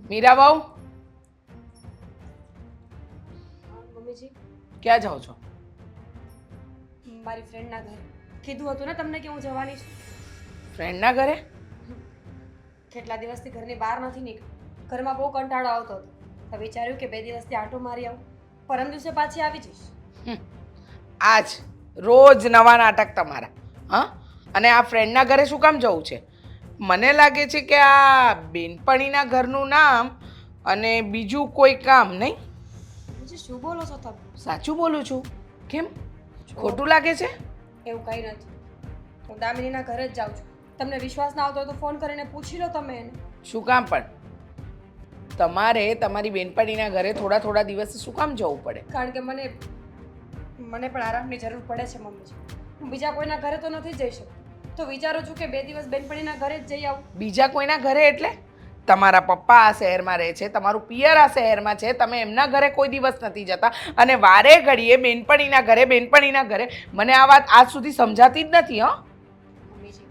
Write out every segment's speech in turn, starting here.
મીરા બહુ મમ્મીજી, ક્યાં જાઓ છો? મારી ફ્રેન્ડના ઘરે કીધું હતું ને તમને કે હું જવાની છું. ફ્રેન્ડના ઘરે? કેટલા દિવસથી ઘરની બહાર નથી નીકળી. ઘરમાં બહુ કંટાળો આવતો હતો. તો વિચાર્યું કે 2 દિવસથી આંટો મારી આવું. પરમ દિવસે પાછી આવી જઈશ. આજ રોજ નવા નાટક તમારા. હા, અને આ ફ્રેન્ડના ઘરે શું કામ જવું છે? મને લાગે છે કે આ બેનપણીના ઘરનું નામ અને બીજું કોઈ કામ નહીં. મમ્મીજી, શું બોલો છો તમે? સાચું બોલું છું. કેમ જો, ખોટું લાગે છે? એવું કંઈ નથી. હું દામિનીના ઘરે જ જાઉં છું. તમને વિશ્વાસ ના આવતો હોય તો ફોન કરીને પૂછી લો તમે એને. શું કામ પણ? તમારે તમારી બેનપણીના ઘરે થોડા થોડા દિવસ શું કામ જવું પડે? કારણ કે મને પણ આરામની જરૂર પડે છે મમ્મીજી. હું બીજા કોઈના ઘરે તો નથી જઈ શકતી. તો વિચારું છું કે 2 દિવસ બેનપણીના ઘરે જ જઈ આવું. બીજા કોઈના ઘરે એટલે? તમારા પપ્પા આ શહેરમાં રહે છે, તમારું પિયર આ શહેરમાં છે, તમે એમના ઘરે કોઈ દિવસ નથી જતા અને વારે ઘડીએ બેનપણીના ઘરે. મને આ વાત આજ સુધી સમજાતી જ નથી. હં? મમ્મીજી,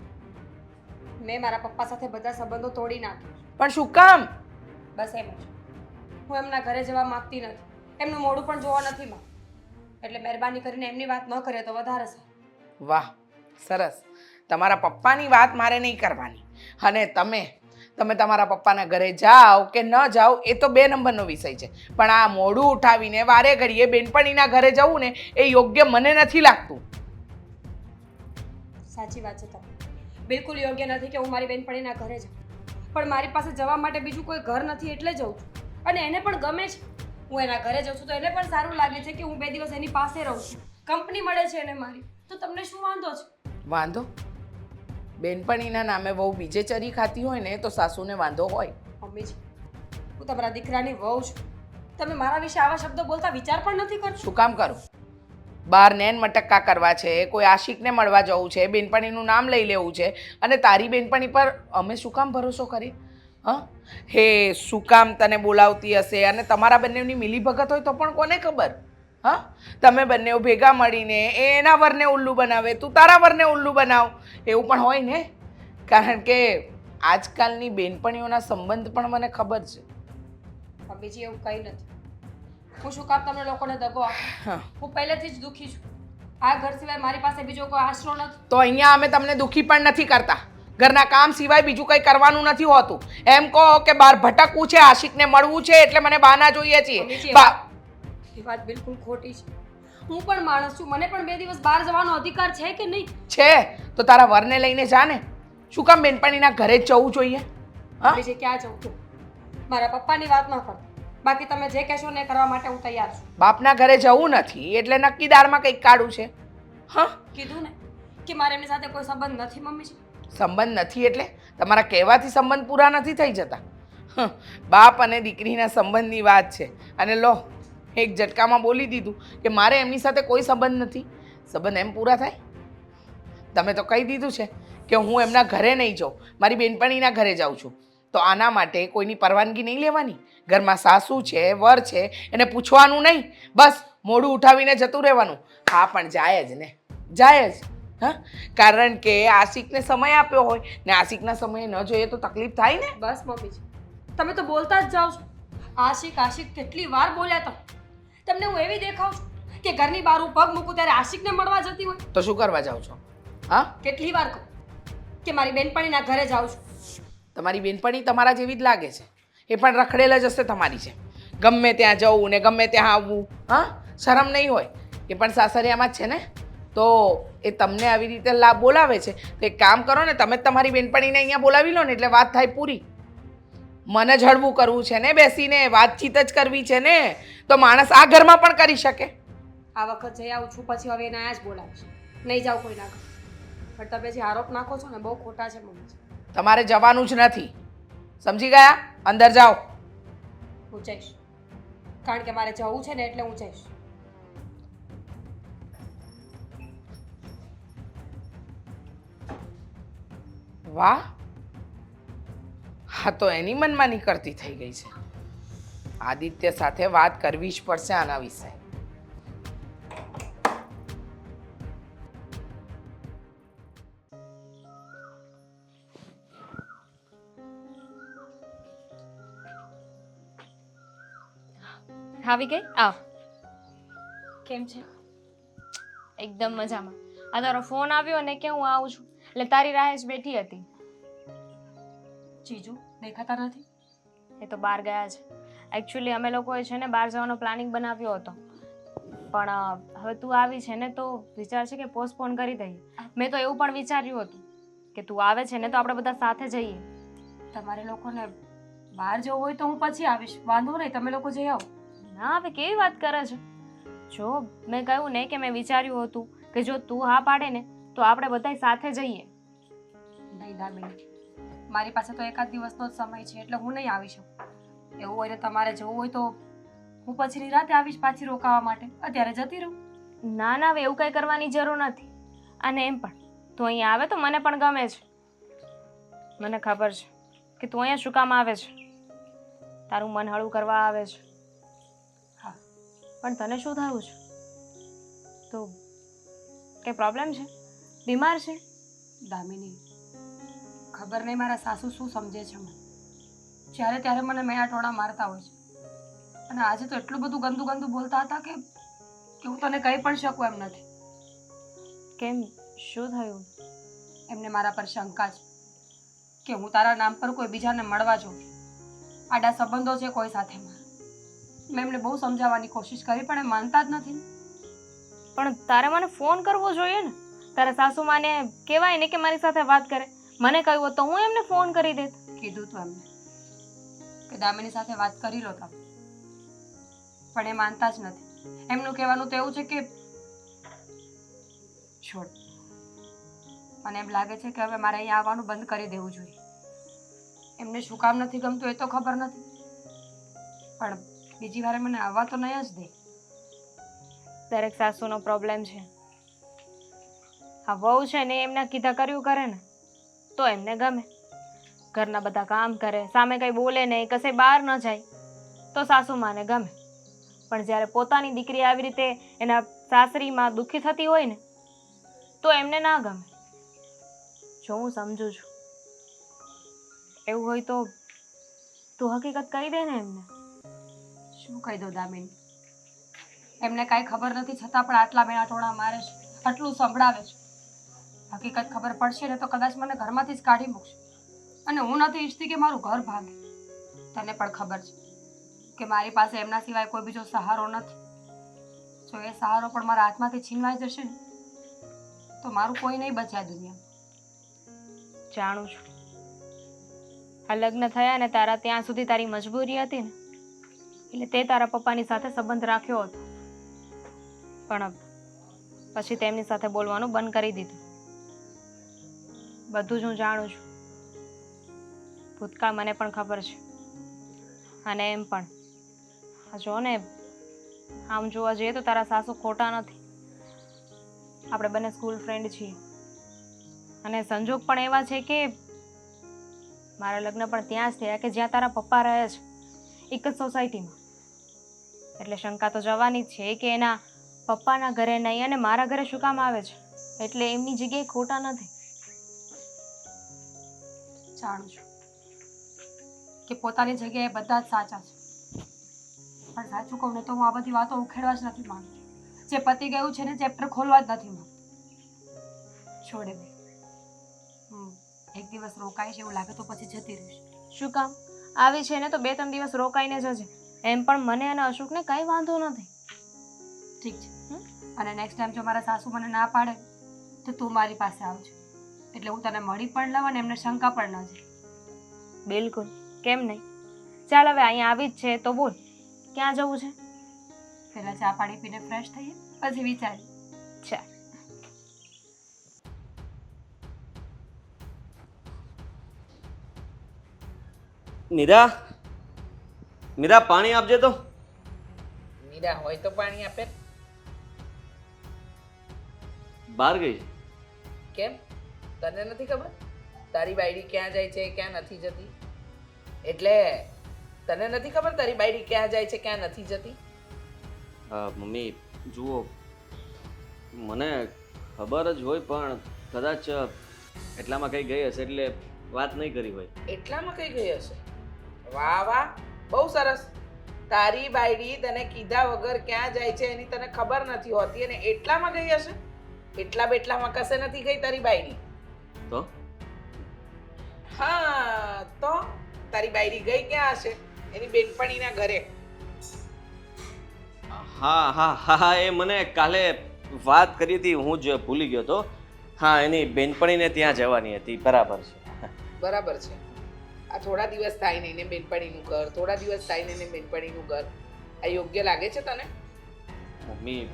મેં મારા પપ્પા સાથે બધા સંબંધો તોડી નાખ્યા. પણ શું કામ? બસ એમ જ. હું એમના ઘરે જવા માંગતી નથી. એમનું મોઢું પણ જોવા નથી માંગતી. એટલે મહેરબાની કરીને એમની વાત ન કરે તો વધારે સારું. વાહ, સરસ. તમારા પપ્પાની વાત મારે નહીં કરવાની. અને તમે તમારા પપ્પાના ઘરે જાઓ કે ન જાઓ એ તો 2 નંબરનો વિષય છે, પણ આ મોઢું ઉઠાવીને વારે ઘડીએ બેનપણીના ઘરે જવું ને એ યોગ્ય મને નથી લાગતું. સાચી વાત છે તમારી. બિલકુલ યોગ્ય નથી કે હું મારી બેનપણીના ઘરે જાઉં. પણ મારી પાસે જવા માટે બીજું કોઈ ઘર નથી એટલે જઉં છું. અને એને પણ ગમે છે. હું એના ઘરે જાઉં છું તો એને પણ સારું લાગે છે કે હું 2 દિવસ એની પાસે રહું છું. કંપની મળે છે એને મારી. તો તમને શું વાંધો છે? વાંધો? બેનપણીના નામે વહુ બીજે ચરી ખાતી હોય ને તો સાસુને વાંધો હોય. મમ્મીજી, હું તમારા દીકરાની વહુ છું. તમે મારા વિશે આવા શબ્દો બોલતા વિચાર પણ નથી કરતા. શું કામ કરું? બહાર નેન મટક્કા કરવા છે, કોઈ આશિકને મળવા જવું છે, બેનપણીનું નામ લઈ લેવું છે અને તારી બેનપણી પર અમે શું કામ ભરોસો કરીએ? હા, હે શું કામ તને બોલાવતી હશે અને તમારા બંનેની મિલીભગત હોય તો પણ કોને ખબર? હા, તમે બંને ભેગા મળીને એ એના વરને ઉલ્લુ બનાવે, તું તારા વરને ઉલ્લુ બનાવ, એવું પણ હોય ને? કારણ કે આજકાલની બેનપણીઓના સંબંધ પણ મને ખબર છે. મમ્મીજી, એવું કંઈ નથી. હું શું કામ તમને લોકોને દગો આપું? હા, હું પહેલેથી જ દુઃખી છું. આ ઘર સિવાય મારી પાસે બીજો કોઈ આશરો નથી. તો અહીંયા અમે તમને દુઃખી પણ નથી કરતા. ઘરના કામ સિવાય બીજું કંઈ કરવાનું નથી હોતું. એમ કહો કે બહાર ભટકવું છે, આશિકને મળવું છે એટલે મને બહાના જોઈએ છીએ. મમ્મીજી, એ વાત બિલકુલ ખોટી છે. હું પણ માણસ છું. મને પણ 2 દિવસ બહાર જવાનો અધિકાર છે કે નહીં? છે તો તારા વરને લઈને જા ને. શું કામ બેનપણીના ઘરે જ જવું જોઈએ? હા, મમ્મીજી, ક્યાં જવું છું? મારા પપ્પાની વાત ન કરતા. બાકી તમે જે કહેશો ને એ કરવા માટે હું તૈયાર છું. બાપના ઘરે જવું નથી એટલે નક્કી દારમાં કંઈક કાઢું છે. હા, કીધું ને કે મારે એમની સાથે કોઈ સંબંધ નથી મમ્મીજી. સંબંધ નથી એટલે તમારા કહેવાથી સંબંધ પૂરા નથી થઈ જતા. બાપ અને દીકરીના સંબંધની વાત છે અને લો એક ઝટકામાં બોલી દીધું કે મારે એમની સાથે કોઈ સંબંધ નથી. સંબંધ એમ પૂરા થાય? તમે તો કહી દીધું છે કે હું એમના ઘરે નહીં જાઉં, મારી બેનપણીના ઘરે જાઉં છું. તો આના માટે કોઈની પરવાનગી નહીં લેવાની. ઘરમાં સાસુ છે, વર છે, એને પૂછવાનું નહીં, બસ મોઢું ઉઠાવીને જતું રહેવાનું. હા, પણ જાય જ ને, જાય જ. હા, કારણ કે આશિકને સમય આપ્યો હોય ને આશિકના સમયે ન જોઈએ તો તકલીફ થાય ને. બસ મમ્મીજી, તમે તો બોલતા જ જાઓ છો. આશિક આશિક કેટલી વાર બોલ્યા તમે. તમને હું એવી દેખાઉં છું કે ઘરની બહાર હું પગ મૂકું ત્યારે આશિકને મળવા જતી હોય? તો શું કરવા જાઓ છો? હા, કેટલી વાર કહું કે મારી બેનપણીના ઘરે જાઉં છું. તમારી બેનપણી તમારા જેવી જ લાગે છે. એ પણ રખડેલ જ હશે તમારી છે. ગમે ત્યાં જવું ને ગમે ત્યાં આવવું. હા, શરમ નહીં હોય. એ પણ સાસરિયામાં જ છે ને. તો એ તમને આવી રીતે બોલાવે છે તો એક કામ કરો ને, તમે જ તમારી બેનપણીને અહીંયા બોલાવી લો ને એટલે વાત થાય પૂરી. મને જ હળવું કરવું છે ને, બેસીને વાતચીત જ કરવી છે ને, તો માણસ આ ઘરમાં પણ કરી શકે. આ વખત જઈ આવું છું, પછી હવે એને આયા જ બોલાવીશ. નહીં જાઉં કોઈના ઘરે. પણ તમે જે આરોપ નાખો છો ને બહુ ખોટા છે મમ્મીજી. તમારે જવાનું જ નથી, સમજી ગયા? અંદર જાઓ. હું જઈશ, કારણ કે મારે જવું છે ને એટલે હું જઈશ. વાહ, હા તો એની મનમાની કરતી થઈ ગઈ છે. આદિત્ય સાથે વાત કરવી જ પડશે આના વિશે. આવી ગઈ આવ. કેમ છે? એકદમ મજામાં. આ તારો ફોન આવ્યો ને કે હું આવું છું એટલે તારી રાહે જ બેઠી હતી. જીજુ દેખાતા નથી. એ તો બહાર ગયા છે. એકચ્યુઅલી અમે લોકોએ છે ને બહાર જવાનો પ્લાનિંગ બનાવ્યો હતો, પણ હવે તું આવી છે ને તો વિચાર છે કે પોસ્ટપોન કરી દઈએ. મેં તો એવું પણ વિચાર્યું હતું કે તું આવે છે ને તો આપણે બધા સાથે જઈએ. તમારે લોકોને બહાર જવું હોય તો હું પછી આવીશ, વાંધો નહીં, તમે લોકો જઈ આવો. ના હવે કેવી વાત કરે છે? જો મેં કહ્યું ને કે મેં વિચાર્યું હતું કે જો તું હા પાડે ને તો આપણે બધા સાથે જઈએ. નહીં દામિની, મારી પાસે તો એકાદ દિવસનો જ સમય છે એટલે હું નહીં આવી શકું. એવું હોય ને તમારે જવું હોય તો હું પછીની રાતે આવીશ પાછી રોકાવા માટે, અત્યારે જતી રહું. ના ના હવે એવું કંઈ કરવાની જરૂર નથી. અને એમ પણ તું અહીંયા આવે તો મને પણ ગમે છે. મને ખબર છે કે તું અહીંયા શું કામ આવે છે. તારું મન હળવું કરવા આવે છે. હા. પણ તને શું થયું છે? તો કંઈ પ્રોબ્લેમ છે? બીમાર છે? દામિની, ખબર નહીં મારા સાસુ શું સમજે છે મને. જ્યારે ત્યારે મને મેણા ટોણા મારતા હોય છે અને આજે તો એટલું બધું ગંદુ ગંદુ બોલતા હતા કે હું તને કહી પણ શકું એમ નથી. કેમ, શું થયું? એમને મારા પર શંકા છે કે હું તારા નામ પર કોઈ બીજાને મળવા જાઉં છું. આડા સંબંધો છે કોઈ સાથે મારા. મેં એમને બહુ સમજાવવાની કોશિશ કરી પણ એ માનતા જ નથી. પણ તારે મને ફોન કરવો જોઈએ ને. તારા સાસુમાને કહેવાય ને કે મારી સાથે વાત કરે. મને કહ્યું હોત તો હું એમને ફોન કરી દેત. કીધું તું એમને કે દામિની સાથે વાત કરી લો તમે, પણ એ માનતા જ નથી. એમનું કહેવાનું તો એવું છે કે છોડ. મને એમ લાગે છે કે હવે મારે અહીંયા આવવાનું બંધ કરી દેવું જોઈએ. એમને શું કામ નથી ગમતું એ તો ખબર નથી, પણ બીજી વાર મને આવવા તો નહીં જ દે. દરેક સાસુનો પ્રોબ્લેમ છે. હા, વહુ છે ને એમના કીધા કર્યું કરે ને તો એમને ગમે. ઘરના બધા કામ કરે, સામે કંઈ બોલે નહીં, કશે બહાર ન જાય તો સાસુમાને ગમે. પણ જ્યારે પોતાની દીકરી આવી રીતે એના સાસરીમાં દુઃખી થતી હોય ને તો એમને ના ગમે. જો હું સમજુ છું. એવું હોય તો તું હકીકત કહી દે ને એમને. શું કહી દો દામિની? એમને કાંઈ ખબર નથી છતાં પણ આટલા મેણા ટોણા મારે છે, આટલું સંભળાવે છે. હકીકત ખબર પડશે ને તો કદાચ મને ઘરમાંથી જ કાઢી મૂકશે. અને હું નથી ઈચ્છતી કે મારું ઘર ભાગે. તને પણ ખબર છે કે મારી પાસે એમના સિવાય કોઈ બીજો સહારો નથી. જો એ સહારો પણ મારા હાથમાંથી છીનવાઈ જશે ને તો મારું કોઈ નહીં બચે આ દુનિયામાં. જાણું છું. આ લગ્ન થયા ને તારા ત્યાં સુધી તારી મજબૂરી હતી ને એટલે તે તારા પપ્પાની સાથે સંબંધ રાખ્યો હતો, પણ પછી તેમની સાથે બોલવાનું બંધ કરી દીધું. બધું જ હું જાણું છું. ભૂતકાળ મને પણ ખબર છે. અને એમ પણ જો ને આમ જોવા જઈએ તો તારા સાસુ ખોટા નથી. આપણે બંને સ્કૂલ ફ્રેન્ડ છીએ અને સંજોગ પણ એવા છે કે મારા લગ્ન પણ ત્યાં જ થયા કે જ્યાં તારા પપ્પા રહે છે, એક જ સોસાયટીમાં. એટલે શંકા તો જવાની જ છે કે એના પપ્પાના ઘરે નહીં અને મારા ઘરે શું કામ આવે છે. એટલે એમની જગ્યાએ ખોટા નથી. જાણું છું કે પોતાની જગ્યાએ બધા જ સાચા છે, પણ સાચું કહું ને તો હું આ બધી વાતો ઉખેડવા જ નથી માંગતી. જે પતી ગયું છે ને ચેપ્ટર ખોલવા જ નથી માંગતી. છોડે બે. એક દિવસ રોકાઈશ એવું લાગે તો પછી જતી રહીશ. શું કામ? આવી છે ને તો 2-3 દિવસ રોકાઈને જજે. એમ પણ મને અને અશોકને કંઈ વાંધો નથી. ઠીક છે. અને નેક્સ્ટ ટાઈમ જો મારા સાસુ મને ના પાડે તો તું મારી પાસે આવજો, એટલે હું તને મળી પણ લઉં અને એમને શંકા પણ ન જાય. બિલકુલ, કેમ નહીં. ચાલ હવે અહીંયા આવી જ છે તો બોલ, ક્યાં જવું છે? પહેલા ચા પાણી પીને ફ્રેશ થઈએ પછી વિચારીએ. ચાલ. મીરા, મીરા પાણી આપજે તો. મીરા હોય તો પાણી આપે. બહાર ગઈ છે. કેમ, તને નથી ખબર તારી બાયડી ક્યાં જાય છે ક્યાં નથી જતી? એટલે તને નથી ખબર તારી બાયડી ક્યાં જાય છે ક્યાં નથી જતી? મમ્મી જુઓ, મને ખબર જ હોય પણ કદાચ એટલામાં કંઈ ગઈ હશે એટલે વાત નહીં કરી હોય. એટલામાં કઈ ગઈ હશે? વાહ વાહ, બહુ સરસ. તારી બાયડી તને કીધા વગર ક્યાં જાય છે એની તને ખબર નથી હોતી અને એટલામાં ગઈ હશે? એટલા બેટલામાં કશે નથી ગઈ તારી બાયડી. તો હા તો તારી બાયડી ગઈ ક્યાં હશે? એની બેનપણીના ઘરે. હા હા હા હા, એ મને કાલે વાત કરી હતી, હું જ ભૂલી ગયો તો. હા, એની બેનપણીને ત્યાં જવાની હતી. બરાબર છે. બરાબર છે. આ થોડા દિવસ થાય ને એને બેનપણીનું ઘર, થોડા દિવસ થાય ને એને બેનપણીનું ઘર. આ યોગ્ય લાગે છે તને? મમ્મી,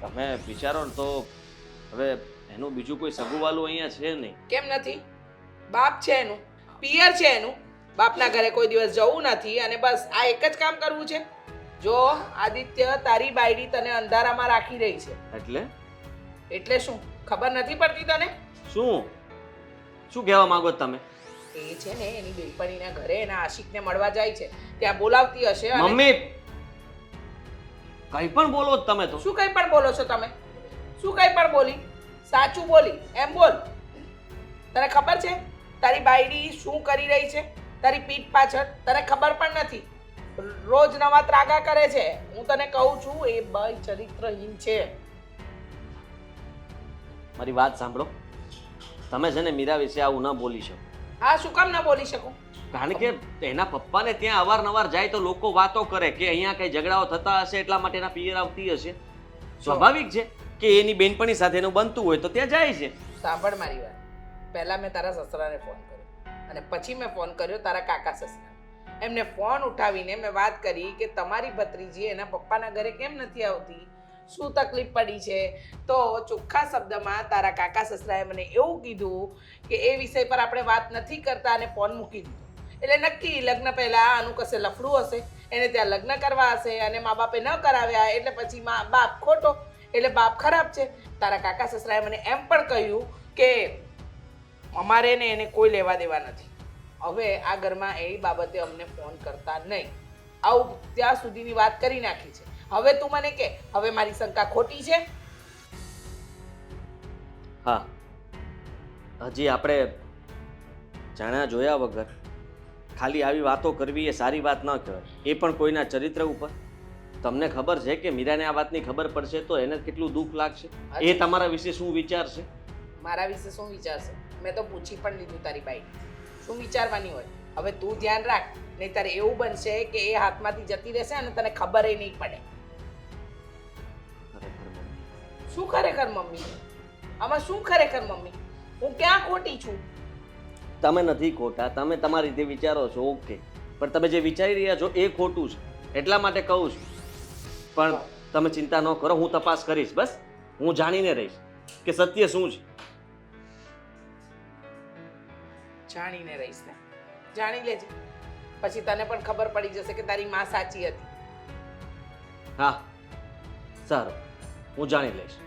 તમે વિચારો ને તો હવે એનું બીજું કોઈ સગુવાલું અહીંયા છે નહીં. કેમ નથી? બાપ છે એનું, પિયર છે એનું. બાપના ઘરે કોઈ દિવસ જવું નથી અને બસ આ એક જ કામ કરવું છે. જો આદિત્ય, તારી બાયડી તને અંધારામાં રાખી રહી છે. એટલે શું ખબર નથી પડતી તને? શું શું કહેવા માંગો છો તમે? એ છે ને એની બેનપણીના ઘરે એના આશિકને મળવા જાય છે. ત્યાં બોલાવતી હશે અને મમ્મી, કઈ પણ બોલો છો તમે તો. શું કંઈ પણ બોલો છો તમે? શું કંઈ પણ બોલી? સાચું બોલી એમ બોલ. તને ખબર છે તારી બાયડી શું કરી રહી છે તારી પીઠ પાછળ? તને ખબર પણ નથી. રોજ નવા ત્રાગા કરે છે. હું તને કહું છું એ બાઈ ચરિત્રહીન છે. મારી વાત સાંભળો. તમે છે ને મીરા વિશે આવું ન બોલી શકો. હા, શું કામ ન બોલી શકું? કારણ કે એના પપ્પાને ત્યાં અવારનવાર જાય તો લોકો વાતો કરે કે અહીંયા કઈ ઝઘડાઓ થતા હશે એટલા માટે એના પિયર આવતી હશે. સ્વાભાવિક છે કે એની બેનપણી સાથેનું બનતું હોય તો ત્યાં જાય છે. સાંભળ મારી વાત. પહેલા મેં તારા સસરાને ફોન કર્યો અને પછી મેં ફોન કર્યો તારા કાકા સસરાને. એમને ફોન ઉઠાવીને મેં વાત કરી કે તમારી ભત્રીજી એના પપ્પાના ઘરે કેમ નથી આવતી, શું તકલીફ પડી છે. તો ચોખ્ખા શબ્દમાં તારા કાકા સસરાએ મને એવું કીધું કે એ વિષય પર આપણે વાત નથી કરતા અને ફોન મૂકી દીધો. એટલે નક્કી લગ્ન પહેલા આનું કશે લફડું હશે, એને ત્યાં લગ્ન કરવા હશે અને મા બાપે ન કરાવ્યા એટલે પછી બાપ ખોટો, એટલે બાપ ખરાબ છે. તારા કાકા સસરાએ મને એમ પણ કહ્યું કે અમારે ને એને કોઈ લેવા દેવા નથી. હવે આ ઘરમાં એ બાબતે અમને ફોન કરતા નહીં. આવું ત્યાં સુધીની વાત કરી નાખી છે. હવે તું મને કે હવે મારી શંકા ખોટી છે? હા, હજી આપણે જાણ્યા જોયા વગર ખાલી આવી વાતો કરવી એ સારી વાત ન કહેવાય. એ પણ કોઈના ચરિત્ર ઉપર. તમને ખબર છે કે મીરાને આ વાતની ખબર પડશે તો એને કેટલું દુઃખ લાગશે. એ તમારા વિશે શું વિચારશે? મારા વિશે શું વિચારશે? મેં તો પૂછી પણ લીધું તારી બાઈ. શું વિચારવાની હોય? હવે તું ધ્યાન રાખ, નહીંતર એવું બનશે કે એ હાથમાંથી જતી રહેશે અને તને ખબર નહીં પડે. શું ખરેખર મમ્મી? આમાં શું ખરેખર મમ્મી? હું ક્યાં ખોટી છું? તમે નથી ખોટા, તમે તમારી રીતે વિચારો છો, ઓકે, પણ તમે જે વિચારી રહ્યા છો એ ખોટું છે. એટલા માટે કહું છું. પણ તમે ચિંતા ન કરો, હું તપાસ કરીશ. બસ હું જાણીને રહીશ કે સત્ય શું છે. જાણીને રહીશ ને? જાણી લેજે, પછી તને પણ ખબર પડી જશે કે તારી માં સાચી હતી. હા, સારું, હું જાણી લઈશ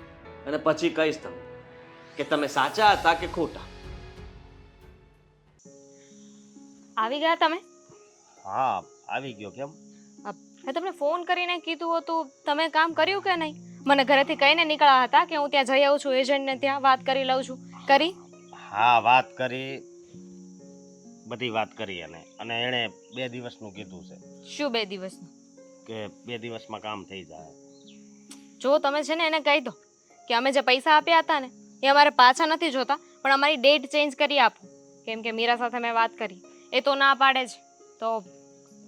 અને પછી કહીશ તમને કે તમે સાચા હતા કે ખોટા. આવી ગયા તમે? હા, આવી ગયો. કેમ? મેં તમને ફોન કરીને કીધું હતું, તમે કામ કર્યું કે નહીં? મને ઘરેથી કહીને નીકળ્યા હતા કે હું ત્યાં જઈ આવું છું, એજન્ટને ત્યાં વાત કરી લઉં છું. કરી? હા, વાત કરી, બધી વાત કરી અને એણે 2 દિવસનું કીધું છે શું 2 દિવસનું? કે 2 દિવસમાં કામ થઈ જાય. જો તમે છે ને એને કહી દો કે અમે જે પૈસા આપ્યા હતા ને એ અમારે પાછા નથી જોતા, પણ અમારી ડેટ ચેન્જ કરી આપો. કેમ કે મીરા સાથે મેં વાત કરી, એ તો ના પાડે છે. તો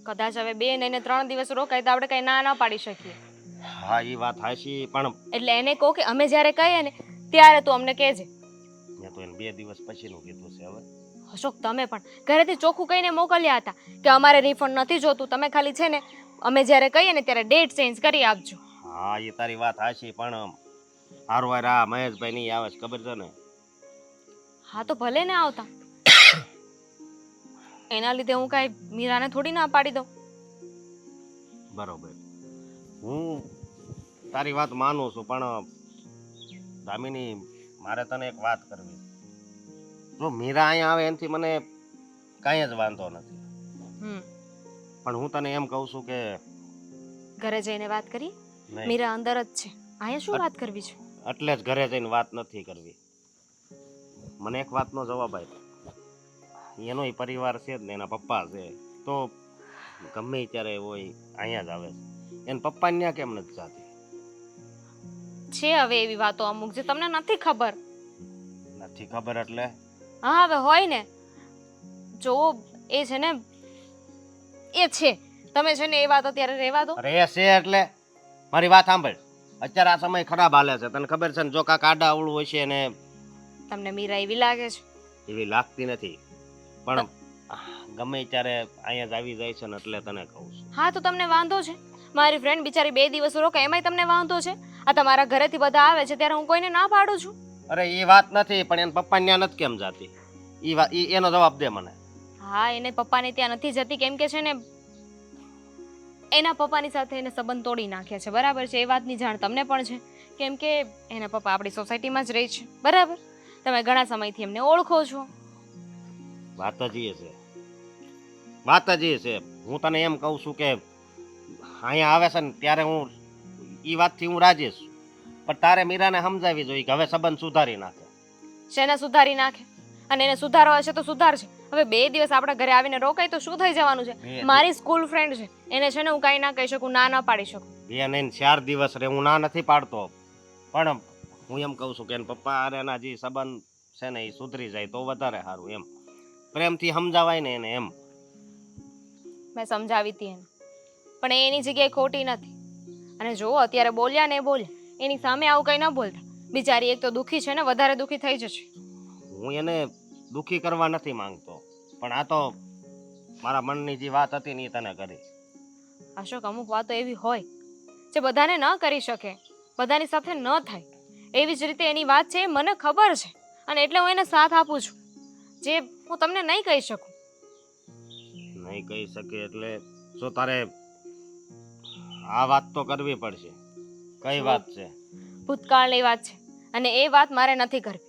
કદાચ હવે 2 નહીં ને 3 દિવસ રોકાય તો આપણે કંઈ ના પાડી શકીએ. હા, એ વાત હાચી, પણ એટલે એને કહો કે અમે જ્યારે કહીએ ને ત્યારે તું અમને કહેજે. મેં તો એને 2 દિવસ પછીનું કીધું છે. હવે અશોક, તમે પણ ઘરેથી ચોખ્ખું કહીને મોકલ્યા હતા કે અમારે રિફંડ નથી જોતું, તમે ખાલી છે ને અમે જ્યારે કહીએ ને ત્યારે ડેટ ચેન્જ કરી આપજો. હા, એ તારી વાત હાચી, પણ હારવાર આ મહેશભાઈ નહીં આવે છે, ખબર છે ને? હા, તો ભલે ને આવતા. એના લીધે હું કાંઈ મીરાને થોડી ના પાડી દઉં. બરોબર, હું તારી વાત માનું છું, પણ દામિની, મારે તને એક વાત કરવી. જો મીરા અહીંયા આવે એનાથી મને કાંઈ જ વાંધો નથી, પણ હું તને એમ કહું છું કે ઘરે જઈને વાત કરી. નહીં, મીરા અંદર જ છે, અહીંયા શું વાત કરવી છે? એટલે જ ઘરે જઈને વાત નથી કરવી. મને એક વાતનો જવાબ આપ્યો. એનો પરિવાર છે જ ને, એના પપ્પા છે, તો ગમે ત્યારે હોય અહીંયા જ આવે છે. એને પપ્પાને ત્યાં કેમ નથી જાતી? છે હવે એવી વાતો અમુક જે તમને નથી ખબર. નથી ખબર એટલે? હા હવે હોય ને, જો એ છે ને એ છે, તમે છે ને એ વાત અત્યારે રહેવા દો. અરે એ છે એટલે મારી વાત સાંભળ. અત્યારે આ સમય ખરાબ હાલે છે, તને ખબર છે ને? જો કાંક આડા અવળું હોય છે ને તમને મીરા એવી લાગે છે? એવી લાગતી નથી, પણ ગમે ત્યારે અહીંયા જ આવી જાય છે ને એટલે તને કહું છું. હા તો તમને વાંધો છે? મારી ફ્રેન્ડ બિચારી 2 દિવસ રોકાય એમાંય તમને વાંધો છે? આ તમારા ઘરેથી બધા આવે છે ત્યારે હું કોઈને ના પાડું છું? અરે એ વાત નથી, પણ એને પપ્પાને ત્યાં નથી કેમ જાતી? એનો જવાબ દે મને. હા એને પપ્પાને ત્યાં નથી જતી કેમ કે છે ને એના પપ્પાની સાથે એને સંબંધ તોડી નાખ્યા છે, બરાબર છે? એ વાતની જાણ તમને પણ છે કેમ કે એના પપ્પા આપણી સોસાયટીમાં જ રહે છે, બરાબર? તમે ઘણા સમયથી એમને ઓળખો છો. વાત જ એ છે, વાત જ એ છે. હું તને એમ કહું છું કે અહીંયા આવે છે ને ત્યારે હું એ વાતથી હું રાજી છું, પણ તારે મીરાને સમજાવી જોઈએ કે હવે સંબંધ સુધારી નાખે. શેને સુધારી નાખે? અને એને સુધારવા હશે તો સુધારશે. હવે 2 દિવસ આપણા ઘરે આવીને રોકાય તો શું થઈ જવાનું છે? મારી સ્કૂલ ફ્રેન્ડ છે, એને છે ને હું કાંઈ ના કહી શકું, ના પાડી શકું. 2 નહીં 4 દિવસ રે, હું ના નથી પાડતો, પણ હું એમ કહું છું કે એના પપ્પા અરે એના જે સંબંધ છે ને એ સુધરી જાય તો વધારે સારું. એમ પ્રેમથી સમજાવાય ને એને. એમ મેં સમજાવી હતી એને, પણ એ એની જગ્યાએ ખોટી નથી. અને જો અત્યારે બોલ્યા ને એ બોલ્યા, એની સામે આવું કંઈ ન બોલતા. બિચારી એક તો દુઃખી છે ને વધારે દુઃખી થઈ જશે. હું એને દુઃખી કરવા નથી માંગતો, પણ આ તો મારા મનની જે વાત હતી ને એ તને કરી. અશોક, અમુક વાતો એવી હોય જે બધાને ન કરી શકે, બધાની સાથે ન થાય. એવી જ રીતે એની વાત છે એ મને ખબર છે અને એટલે હું એને સાથ આપું છું, જે હું તમને નહીં કહી શકું. નહીં કહી શકે એટલે જો તારે આ વાત તો કરવી પડશે. કઈ વાત છે? ભૂતકાળની વાત છે અને એ વાત મારે નથી કરવી,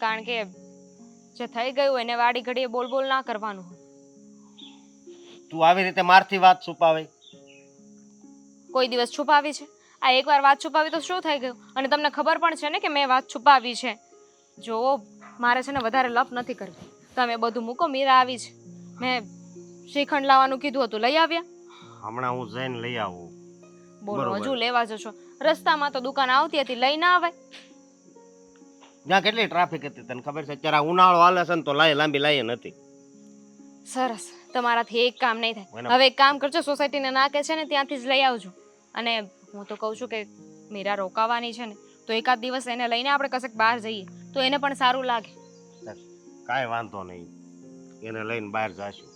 કારણ કે જે થઈ ગયું એને વાડી ઘડીએ બોલ બોલ ના કરવાનું હોય. તું આવી રીતે મારથી વાત છુપાવે? કોઈ દિવસ છુપાવી છે? આ એકવાર વાત છુપાવી તો શું થઈ ગયું? અને તમને ખબર પણ છે ને કે મેં વાત છુપાવી છે. જો મારે છે ને વધારે લપ નથી કરવી. તમે બધું મૂકો, મીરા આવી છે. મેં શ્રીખંડ લાવવાનું કીધું હતું, લઈ આવ્યા? હમણાં હું જઈને લઈ આવું. બોલો, બરોબર. હજુ લેવા જશો? રસ્તામાં તો દુકાન આવતી હતી, લઈ ના આવે? ત્યાં કેટલી ટ્રાફિક હતી તને ખબર છે? અત્યારે આ ઉનાળો હાલે છે ને તો લાંબી લાઈ નથી. સરસ, તમારાથી એક કામ નહીં થાય. બરાબર. હવે એક કામ કરજો, સોસાયટીના નાકે છે ને ત્યાંથી જ લઈ આવજો. અને હું તો કહું છું કે મીરા રોકાવાની છે ને તો એકાદ દિવસ એને લઈને આપણે કશેક બહાર જઈએ તો એને પણ સારું લાગે. કાંઈ વાંધો નહીં, એને લઈને બહાર જાશું